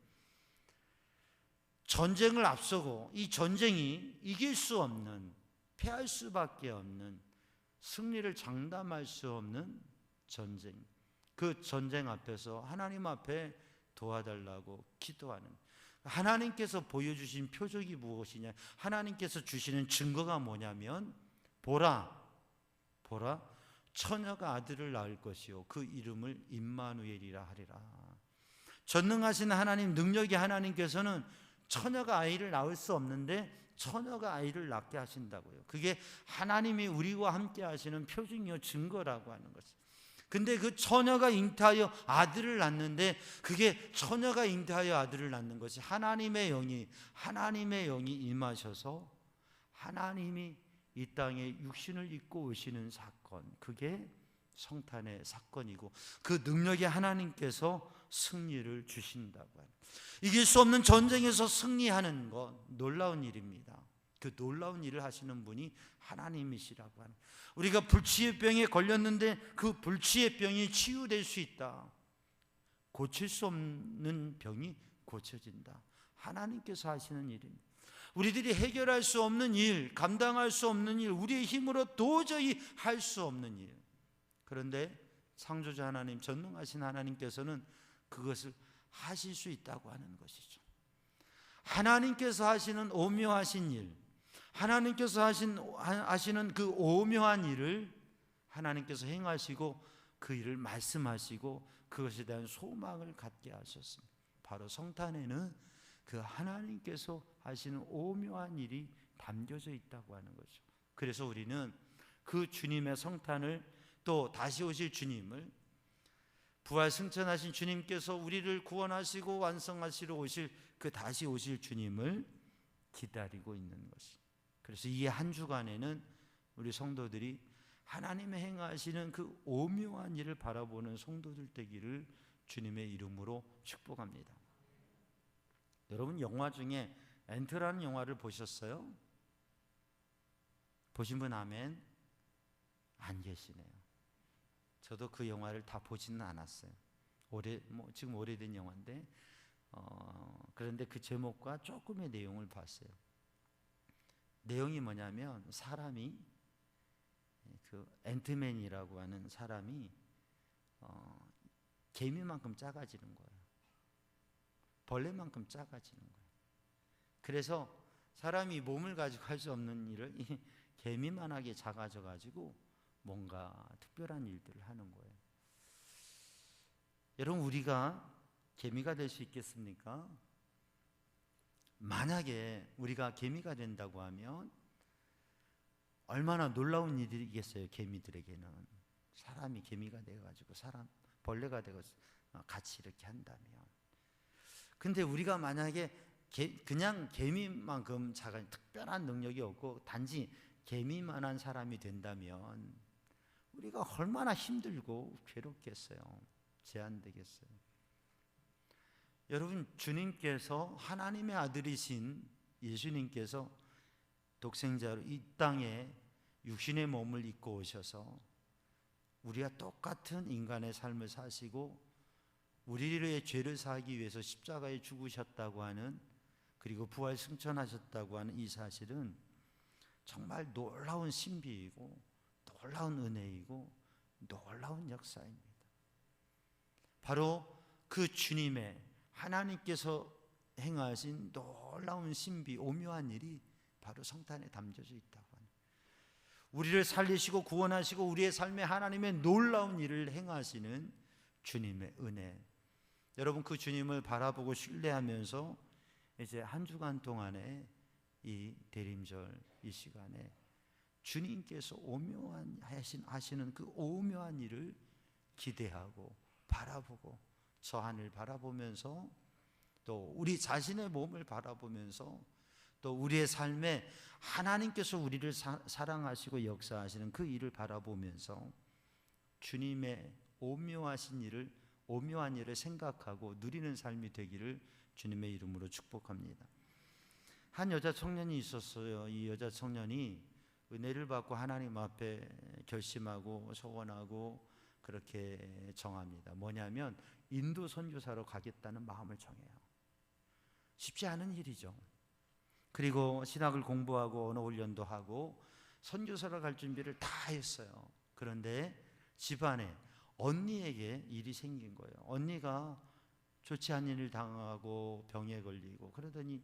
전쟁을 앞서고 이 전쟁이 이길 수 없는, 패할 수밖에 없는, 승리를 장담할 수 없는 전쟁, 그 전쟁 앞에서 하나님 앞에 도와달라고 기도하는, 하나님께서 보여주신 표적이 무엇이냐, 하나님께서 주시는 증거가 뭐냐면 보라, 처녀가 아들을 낳을 것이요 그 이름을 임마누엘이라 하리라. 전능하신 하나님, 능력의 하나님께서는 처녀가 아이를 낳을 수 없는데 처녀가 아이를 낳게 하신다고요. 그게 하나님이 우리와 함께 하시는 표징이요 증거라고 하는 것이죠. 근데 그 처녀가 잉태하여 아들을 낳는데, 그게 처녀가 잉태하여 아들을 낳는 것이 하나님의 영이 임하셔서 하나님이 이 땅에 육신을 입고 오시는 사건, 그게 성탄의 사건이고, 그 능력의 하나님께서 승리를 주신다고 하는, 이길 수 없는 전쟁에서 승리하는 것, 놀라운 일입니다. 그 놀라운 일을 하시는 분이 하나님이시라고 하는, 우리가 불치의 병에 걸렸는데 그 불치의 병이 치유될 수 있다, 고칠 수 없는 병이 고쳐진다, 하나님께서 하시는 일입니다. 우리들이 해결할 수 없는 일, 감당할 수 없는 일, 우리의 힘으로 도저히 할 수 없는 일, 그런데 창조자 하나님, 전능하신 하나님께서는 그것을 하실 수 있다고 하는 것이죠. 하나님께서 하시는 오묘하신 일, 하나님께서 하시는 그 오묘한 일을 하나님께서 행하시고 그 일을 말씀하시고 그것에 대한 소망을 갖게 하셨습니다. 바로 성탄에는 그 하나님께서 하시는 오묘한 일이 담겨져 있다고 하는 거죠. 그래서 우리는 그 주님의 성탄을, 또 다시 오실 주님을, 부활 승천하신 주님께서 우리를 구원하시고 완성하시러 오실 그 다시 오실 주님을 기다리고 있는 것이. 그래서 이 한 주간에는 우리 성도들이 하나님의 행하시는 그 오묘한 일을 바라보는 성도들 되기를 주님의 이름으로 축복합니다. 여러분, 영화 중에 엔트라는 영화를 보셨어요? 보신 분 아멘? 안 계시네요. 저도 그 영화를 다 보지는 않았어요. 지금 오래된 영화인데, 그런데 그 제목과 조금의 내용을 봤어요. 내용이 뭐냐면, 사람이, 그 앤트맨이라고 하는 사람이 개미만큼 작아지는 거예요. 벌레만큼 작아지는 거예요. 그래서 사람이 몸을 가지고 할 수 없는 일을 이 개미만하게 작아져 가지고 뭔가 특별한 일들을 하는 거예요. 여러분, 우리가 개미가 될 수 있겠습니까? 만약에 우리가 개미가 된다고 하면 얼마나 놀라운 일이겠어요. 개미들에게는 사람이 개미가 되어가지고 사람 벌레가 되고 같이 이렇게 한다면. 근데 우리가 만약에 그냥 개미만큼 작은 특별한 능력이 없고 단지 개미만한 사람이 된다면 우리가 얼마나 힘들고 괴롭겠어요. 제한되겠어요. 여러분, 주님께서 하나님의 아들이신 예수님께서 독생자로 이 땅에 육신의 몸을 입고 오셔서 우리와 똑같은 인간의 삶을 사시고 우리의 죄를 사하기 위해서 십자가에 죽으셨다고 하는, 그리고 부활 승천하셨다고 하는 이 사실은 정말 놀라운 신비이고 놀라운 은혜이고 놀라운 역사입니다. 바로 그 주님의, 하나님께서 행하신 놀라운 신비, 오묘한 일이 바로 성탄에 담겨져 있다고 합니다. 우리를 살리시고 구원하시고 우리의 삶에 하나님의 놀라운 일을 행하시는 주님의 은혜. 여러분, 그 주님을 바라보고 신뢰하면서 이제 한 주간 동안에 이 대림절 이 시간에 주님께서 오묘한 하시는 그 오묘한 일을 기대하고 바라보고 저 하늘 바라보면서 또 우리 자신의 몸을 바라보면서 또 우리의 삶에 하나님께서 우리를 사랑하시고 역사하시는 그 일을 바라보면서 주님의 오묘한 일을 생각하고 누리는 삶이 되기를 주님의 이름으로 축복합니다. 한 여자 청년이 있었어요. 이 여자 청년이 은혜를 받고 하나님 앞에 결심하고 소원하고 그렇게 정합니다. 뭐냐면 인도 선교사로 가겠다는 마음을 정해요. 쉽지 않은 일이죠. 그리고 신학을 공부하고 언어 훈련도 하고 선교사로 갈 준비를 다 했어요. 그런데 집안에 언니에게 일이 생긴 거예요. 언니가 좋지 않은 일을 당하고 병에 걸리고 그러더니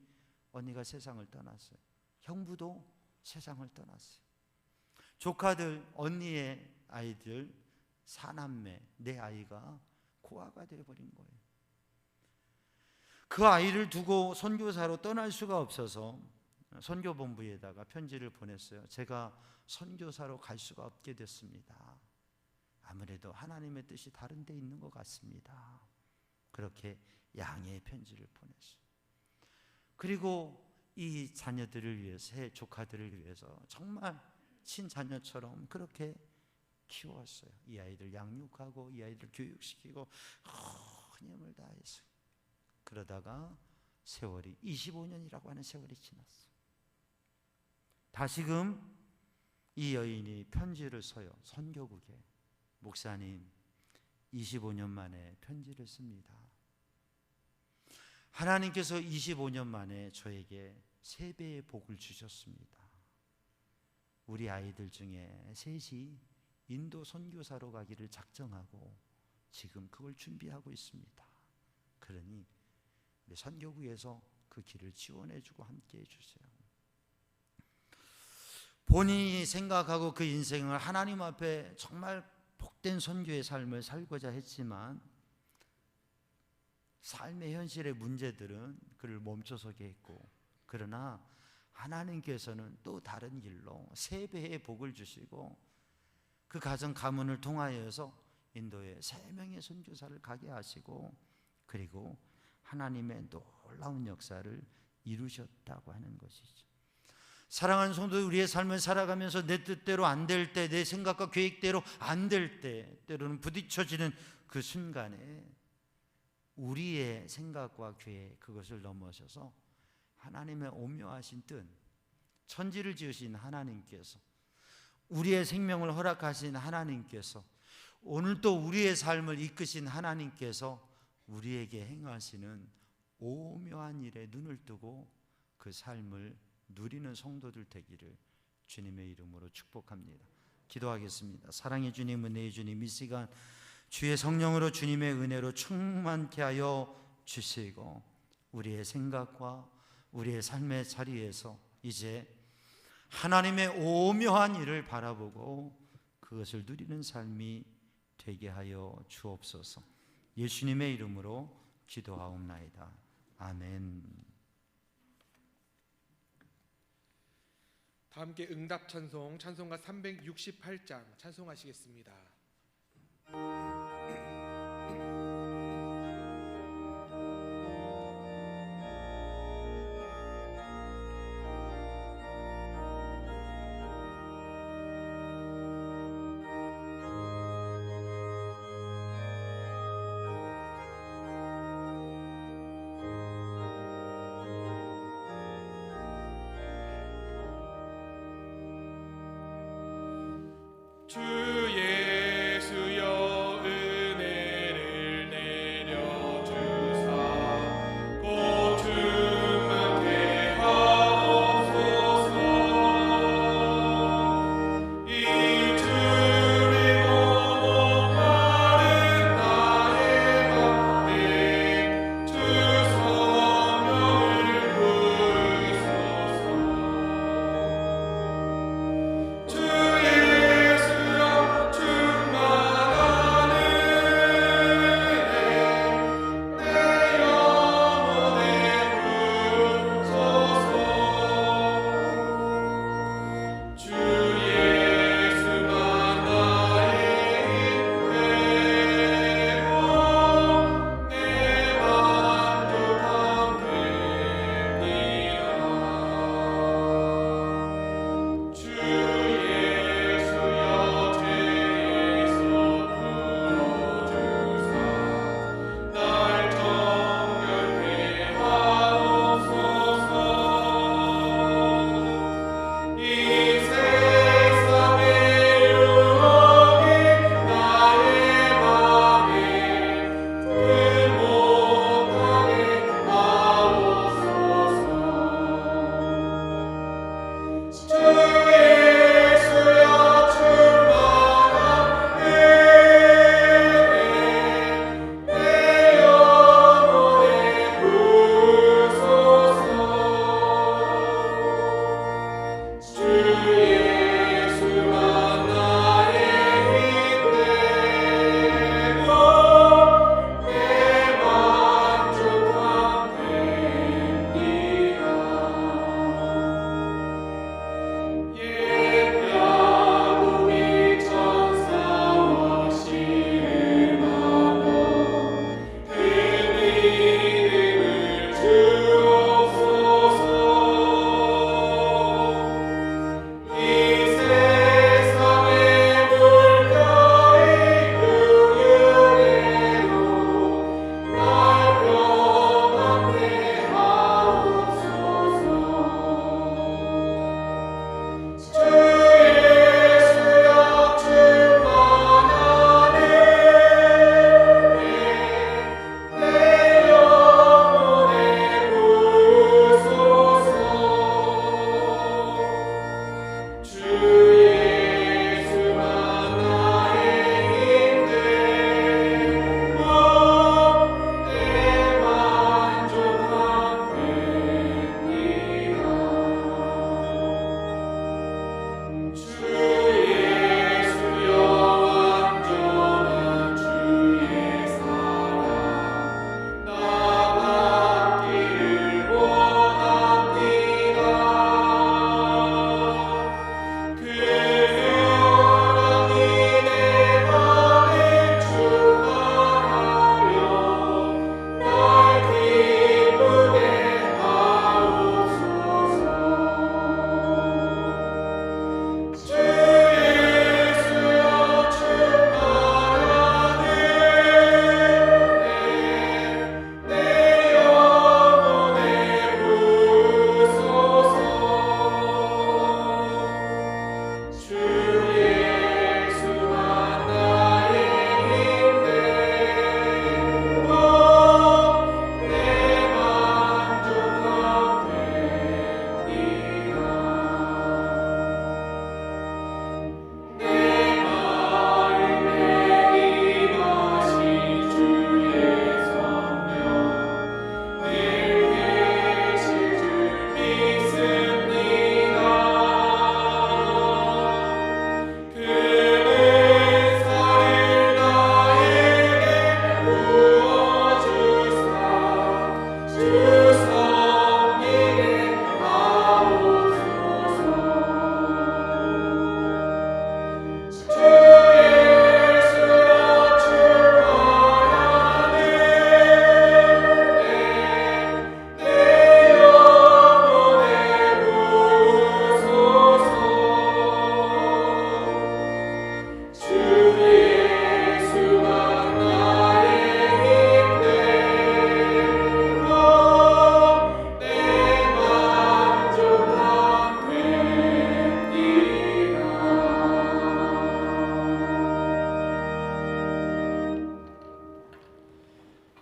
언니가 세상을 떠났어요. 형부도 세상을 떠났어요. 조카들, 언니의 아이들, 사남매, 내 아이가 고아가 되어버린 거예요. 그 아이를 두고 선교사로 떠날 수가 없어서 선교본부에다가 편지를 보냈어요. 제가 선교사로 갈 수가 없게 됐습니다. 아무래도 하나님의 뜻이 다른 데 있는 것 같습니다. 그렇게 양해의 편지를 보냈어요. 그리고 이 자녀들을 위해서, 새 조카들을 위해서 정말 친자녀처럼 그렇게 키웠어요. 이 아이들 양육하고 이 아이들 교육시키고 큰 힘을 다했어요. 그러다가 세월이 25년이라고 하는 세월이 지났어요. 다시금 이 여인이 편지를 써요. 선교국에. 목사님, 25년 만에 편지를 씁니다. 하나님께서 25년 만에 저에게 3배의 복을 주셨습니다. 우리 아이들 중에 셋이 인도 선교사로 가기를 작정하고 지금 그걸 준비하고 있습니다. 그러니 우리 선교국에서 그 길을 지원해주고 함께 해주세요. 본인이 생각하고 그 인생을 하나님 앞에 정말 복된 선교의 삶을 살고자 했지만 삶의 현실의 문제들은 그를 멈춰서게 했고, 그러나 하나님께서는 또 다른 길로 3배의 복을 주시고 그 가정 가문을 통하여서 인도에 3명의 선교사를 가게 하시고 그리고 하나님의 놀라운 역사를 이루셨다고 하는 것이죠. 사랑하는 성도, 우리의 삶을 살아가면서 내 뜻대로 안 될 때, 내 생각과 계획대로 안 될 때, 때로는 부딪혀지는 그 순간에 우리의 생각과 계획, 그것을 넘어서서 하나님의 오묘하신 뜻, 천지를 지으신 하나님께서, 우리의 생명을 허락하신 하나님께서, 오늘 또 우리의 삶을 이끄신 하나님께서 우리에게 행하시는 오묘한 일에 눈을 뜨고 그 삶을 누리는 성도들 되기를 주님의 이름으로 축복합니다. 기도하겠습니다. 사랑의 주님, 은혜의 주님, 이 시간 주의 성령으로 주님의 은혜로 충만케 하여 주시고 우리의 생각과 우리의 삶의 자리에서 이제 하나님의 오묘한 일을 바라보고 그것을 누리는 삶이 되게 하여 주옵소서. 예수님의 이름으로 기도하옵나이다. 아멘. 다 함께 응답 찬송, 찬송가 368장 찬송하시겠습니다. 주 예수여 은혜를 내려주사 곧 충만케 하옵소서. 이 주를 보고 목마른 나의 맘에 주 성령을 부으소서. 주 예수여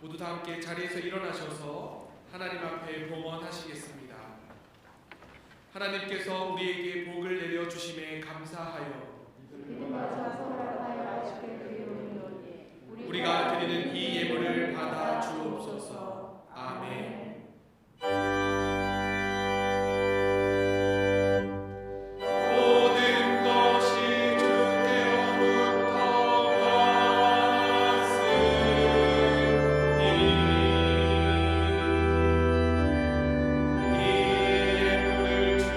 모두 다 함께 자리에서 일어나셔서 하나님 앞에 봉헌하시겠습니다. 하나님께서 우리에게 복을 내려 주심에 감사하여 우리가 드리는 이 예물을 받아 주옵소서. 아멘. 모든 것이 주께로부터 왔으니 이 예물을 주께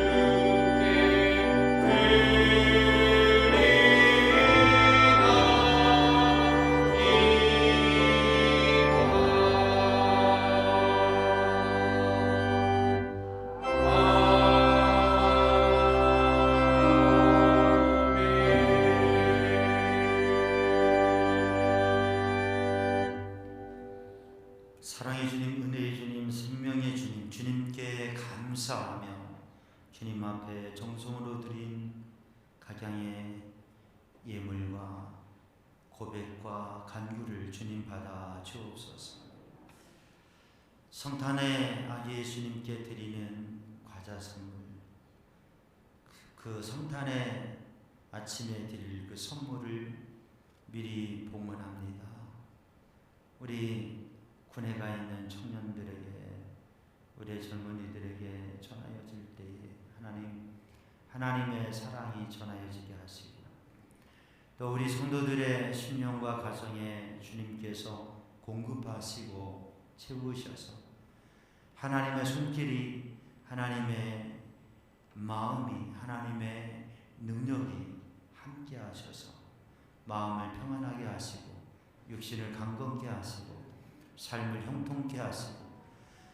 사랑의 주님, 은혜의 주님, 생명의 주님, 주님께 감사하며 주님 앞에 정성으로 드린 각양의 예물과 고백과 간구를 주님 받아 주옵소서. 성탄의 아기 예수님께 드리는 과자 선물, 그 성탄의 아침에 드릴 그 선물을 미리 봉헌합니다. 우리 군에 가 있는 청년들에게, 우리 젊은이들에게 전하여질 때에 하나님의 사랑이 전하여지게 하시고, 또 우리 성도들의 심령과 가정에 주님께서 공급하시고 채우셔서 하나님의 손길이, 하나님의 마음이, 하나님의 능력이 함께 하셔서 마음을 평안하게 하시고 육신을 강건케 하시고 삶을 형통케 하시고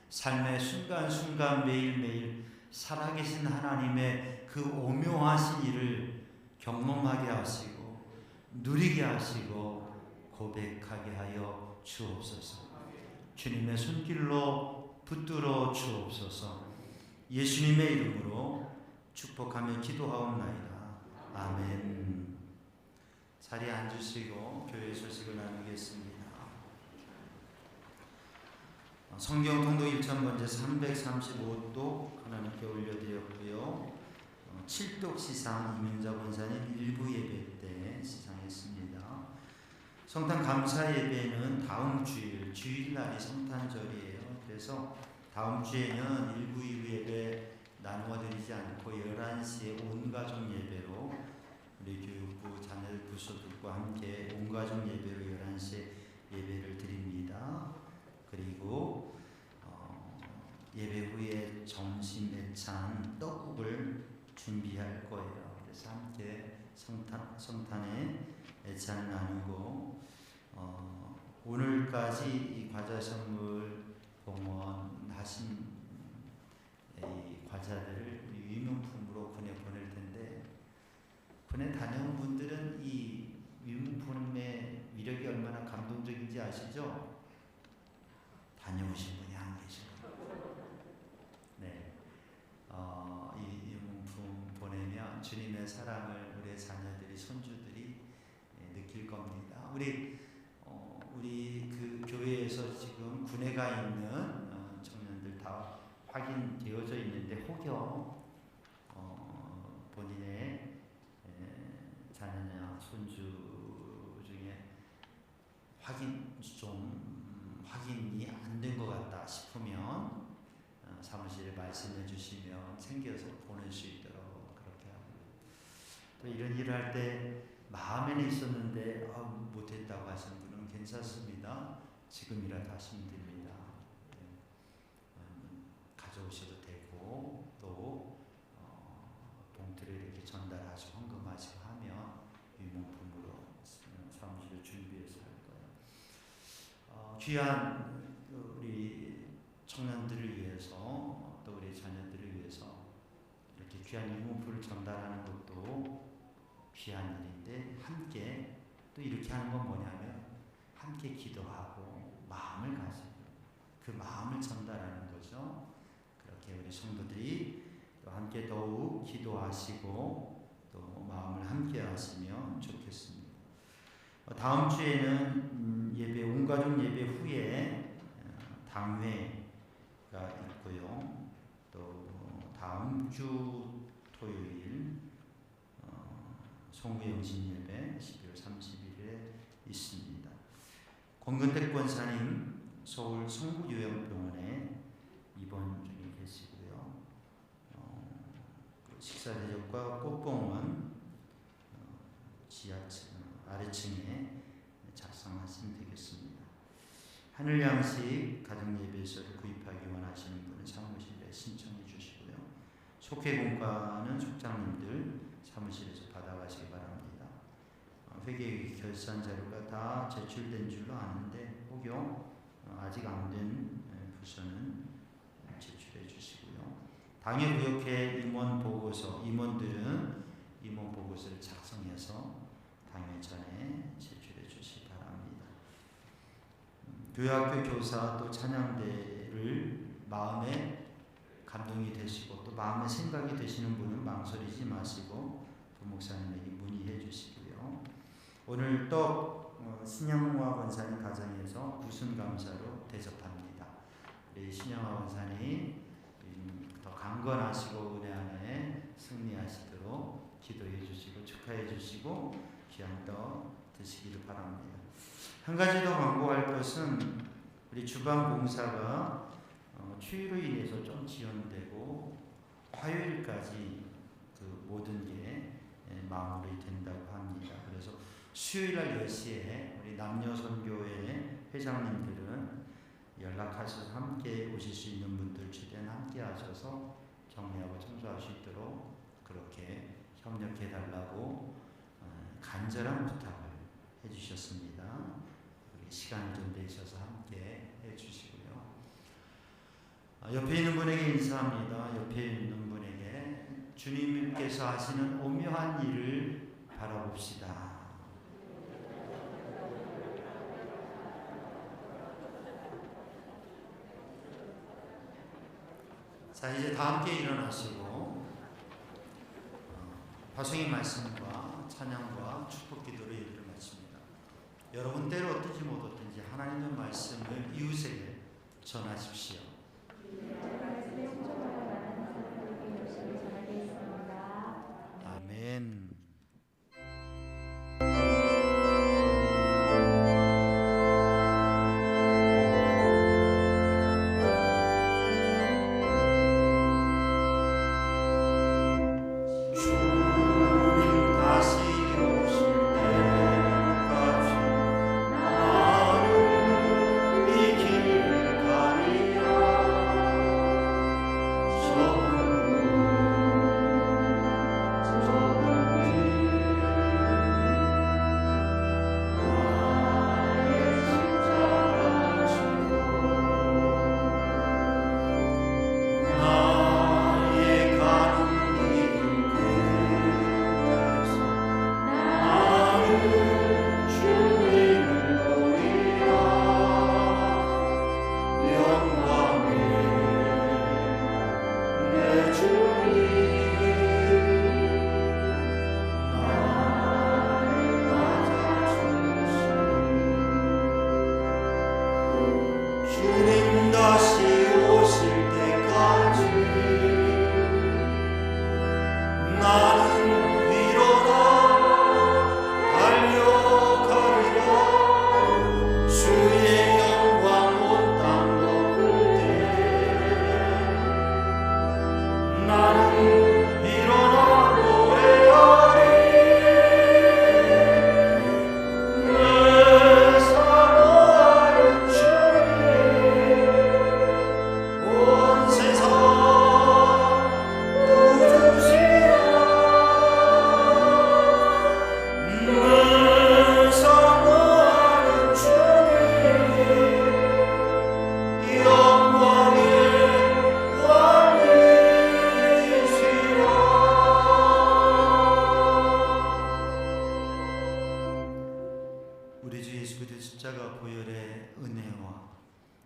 삶의 순간순간 매일매일 살아계신 하나님의 그 오묘하신 일을 경험하게 하시고 누리게 하시고 고백하게 하여 주옵소서. 주님의 손길로 붙들어 주옵소서. 예수님의 이름으로 축복하며 기도하옵나이다. 아멘. 자리에 앉으시고 교회 소식을 나누겠습니다. 성경 통독 1,000번째 335도 하나님께 올려드렸고요. 7독 시상 이민자 권사님 일부 예배 때 시상했습니다. 성탄 감사 예배는 다음 주일날이 성탄절이에요. 그래서 다음 주에는 일부 2부 예배 나누어드리지 않고 11시에 온가족 예배로 우리 교육부 자녀 부서들과 함께 온가족 예배로 11시에 예배를 드립니다. 그리고 예배 후에 점심 애찬 떡국을 준비할 거예요. 그래서 함께 성탄의 애찬을 나누고 오늘까지 이 과자 선물 봉헌하신 이 과자들을 유명품으로 군에 보낼 텐데, 군에 다녀온 분들은 이 유명품의 위력이 얼마나 감동적인지 아시죠? 다녀오신 분이 안 계시고, 네, 이 유명품 보내면 주님의 사랑을 우리 자녀들이, 손주들이 느낄 겁니다. 우리 그 교회에서 지금 군에 가 있는 청년들 다 확인되어져 있는데, 혹여 본인의 자녀나 손주 중에 확인이 안 된 것 같다 싶으면 사무실에 말씀해 주시면 챙겨서 보낼 수 있도록 그렇게 합니다. 또 이런 일을 할 때 마음에는 있었는데 못했다고 하시는 분은 괜찮습니다. 지금이라도 하시면 됩니다. 가져오셔도 되고, 또 봉투를 이렇게 전달하시고 헌금하시고 하면 유명품으로 사무실에 준비해서 할 거예요. 귀한 우리 청년들을 위해서, 또 우리 자녀들을 위해서 이렇게 귀한 유명품을 전달하는 것도 귀한 일인데, 함께 또 이렇게 하는 건 뭐냐면 함께 기도하고 마음을 가지고 그 마음을 전달하는 거죠. 그렇게 우리 성도들이 또 함께 더욱 기도하시고 또 마음을 함께 하시면 좋겠습니다. 다음 주에는 예배 온가족 예배 후에 당회가 있고요. 또 다음 주 토요일 송구영신 예배 12월 30일에 있습니다. 권근택 권사님 서울 성북요양병원에 입원 중에 계시고요. 식사 대접과 꽃봉은 지하층 아래층에 작성하시면 되겠습니다. 하늘양식 가정예배소를 구입하기 원하시는 분은 사무실에 신청해 주시고요. 속회공과는 속장님들 사무실에서 받아가시기 바랍니다. 회계 결산 자료가 다 제출된 줄로 아는데 혹여 아직 안 된 부서는 제출해 주시고요. 당일 구역회 임원 보고서, 임원들은 임원 보고서를 작성해서 당일 전에 제출해 주시기 바랍니다. 교회학교 교사 또 찬양대를 마음에 감동이 되시고 또 마음에 생각이 되시는 분은 망설이지 마시고 부목사님에게 문의해 주시고요. 오늘 또 신영화 권사님 가정에서 무슨 감사로 대접합니다. 우리 신영화 권사님 더 강건하시고 은혜 안에 승리하시도록 기도해 주시고 축하해 주시고 귀한 떡 드시기를 바랍니다. 한 가지 더 광고할 것은 우리 주방 봉사가 추위로 인해서 좀 지연되고 화요일까지 그 모든 게 마무리 된다고 합니다. 그래서 수요일날 10시에 우리 남녀선교회 회장님들은 연락하셔서 함께 오실 수 있는 분들 최대한 함께 하셔서 정리하고 청소할 수 있도록 그렇게 협력해 달라고 간절한 부탁을 해주셨습니다. 시간이 좀 되셔서 함께 해주시고요. 옆에 있는 분에게 인사합니다. 옆에 있는 분에게 주님께서 하시는 오묘한 일을 바라봅시다. 자, 이제 다 함께 일어나시고 파송의 말씀과 찬양과 축복 기도로 예배를 마칩니다. 여러분 때로 어떻게 못 어떤지 하나님의 말씀을 이웃에게 전하십시오. 아멘.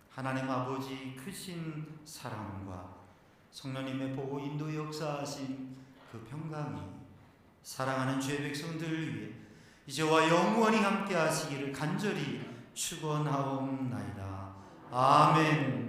하나님 아버지 크신 사랑과 성령님의 보호 인도 역사하신 그 평강이 사랑하는 주의 백성들을 위해 이제와 영원히 함께 하시기를 간절히 축원하옵나이다. 아멘.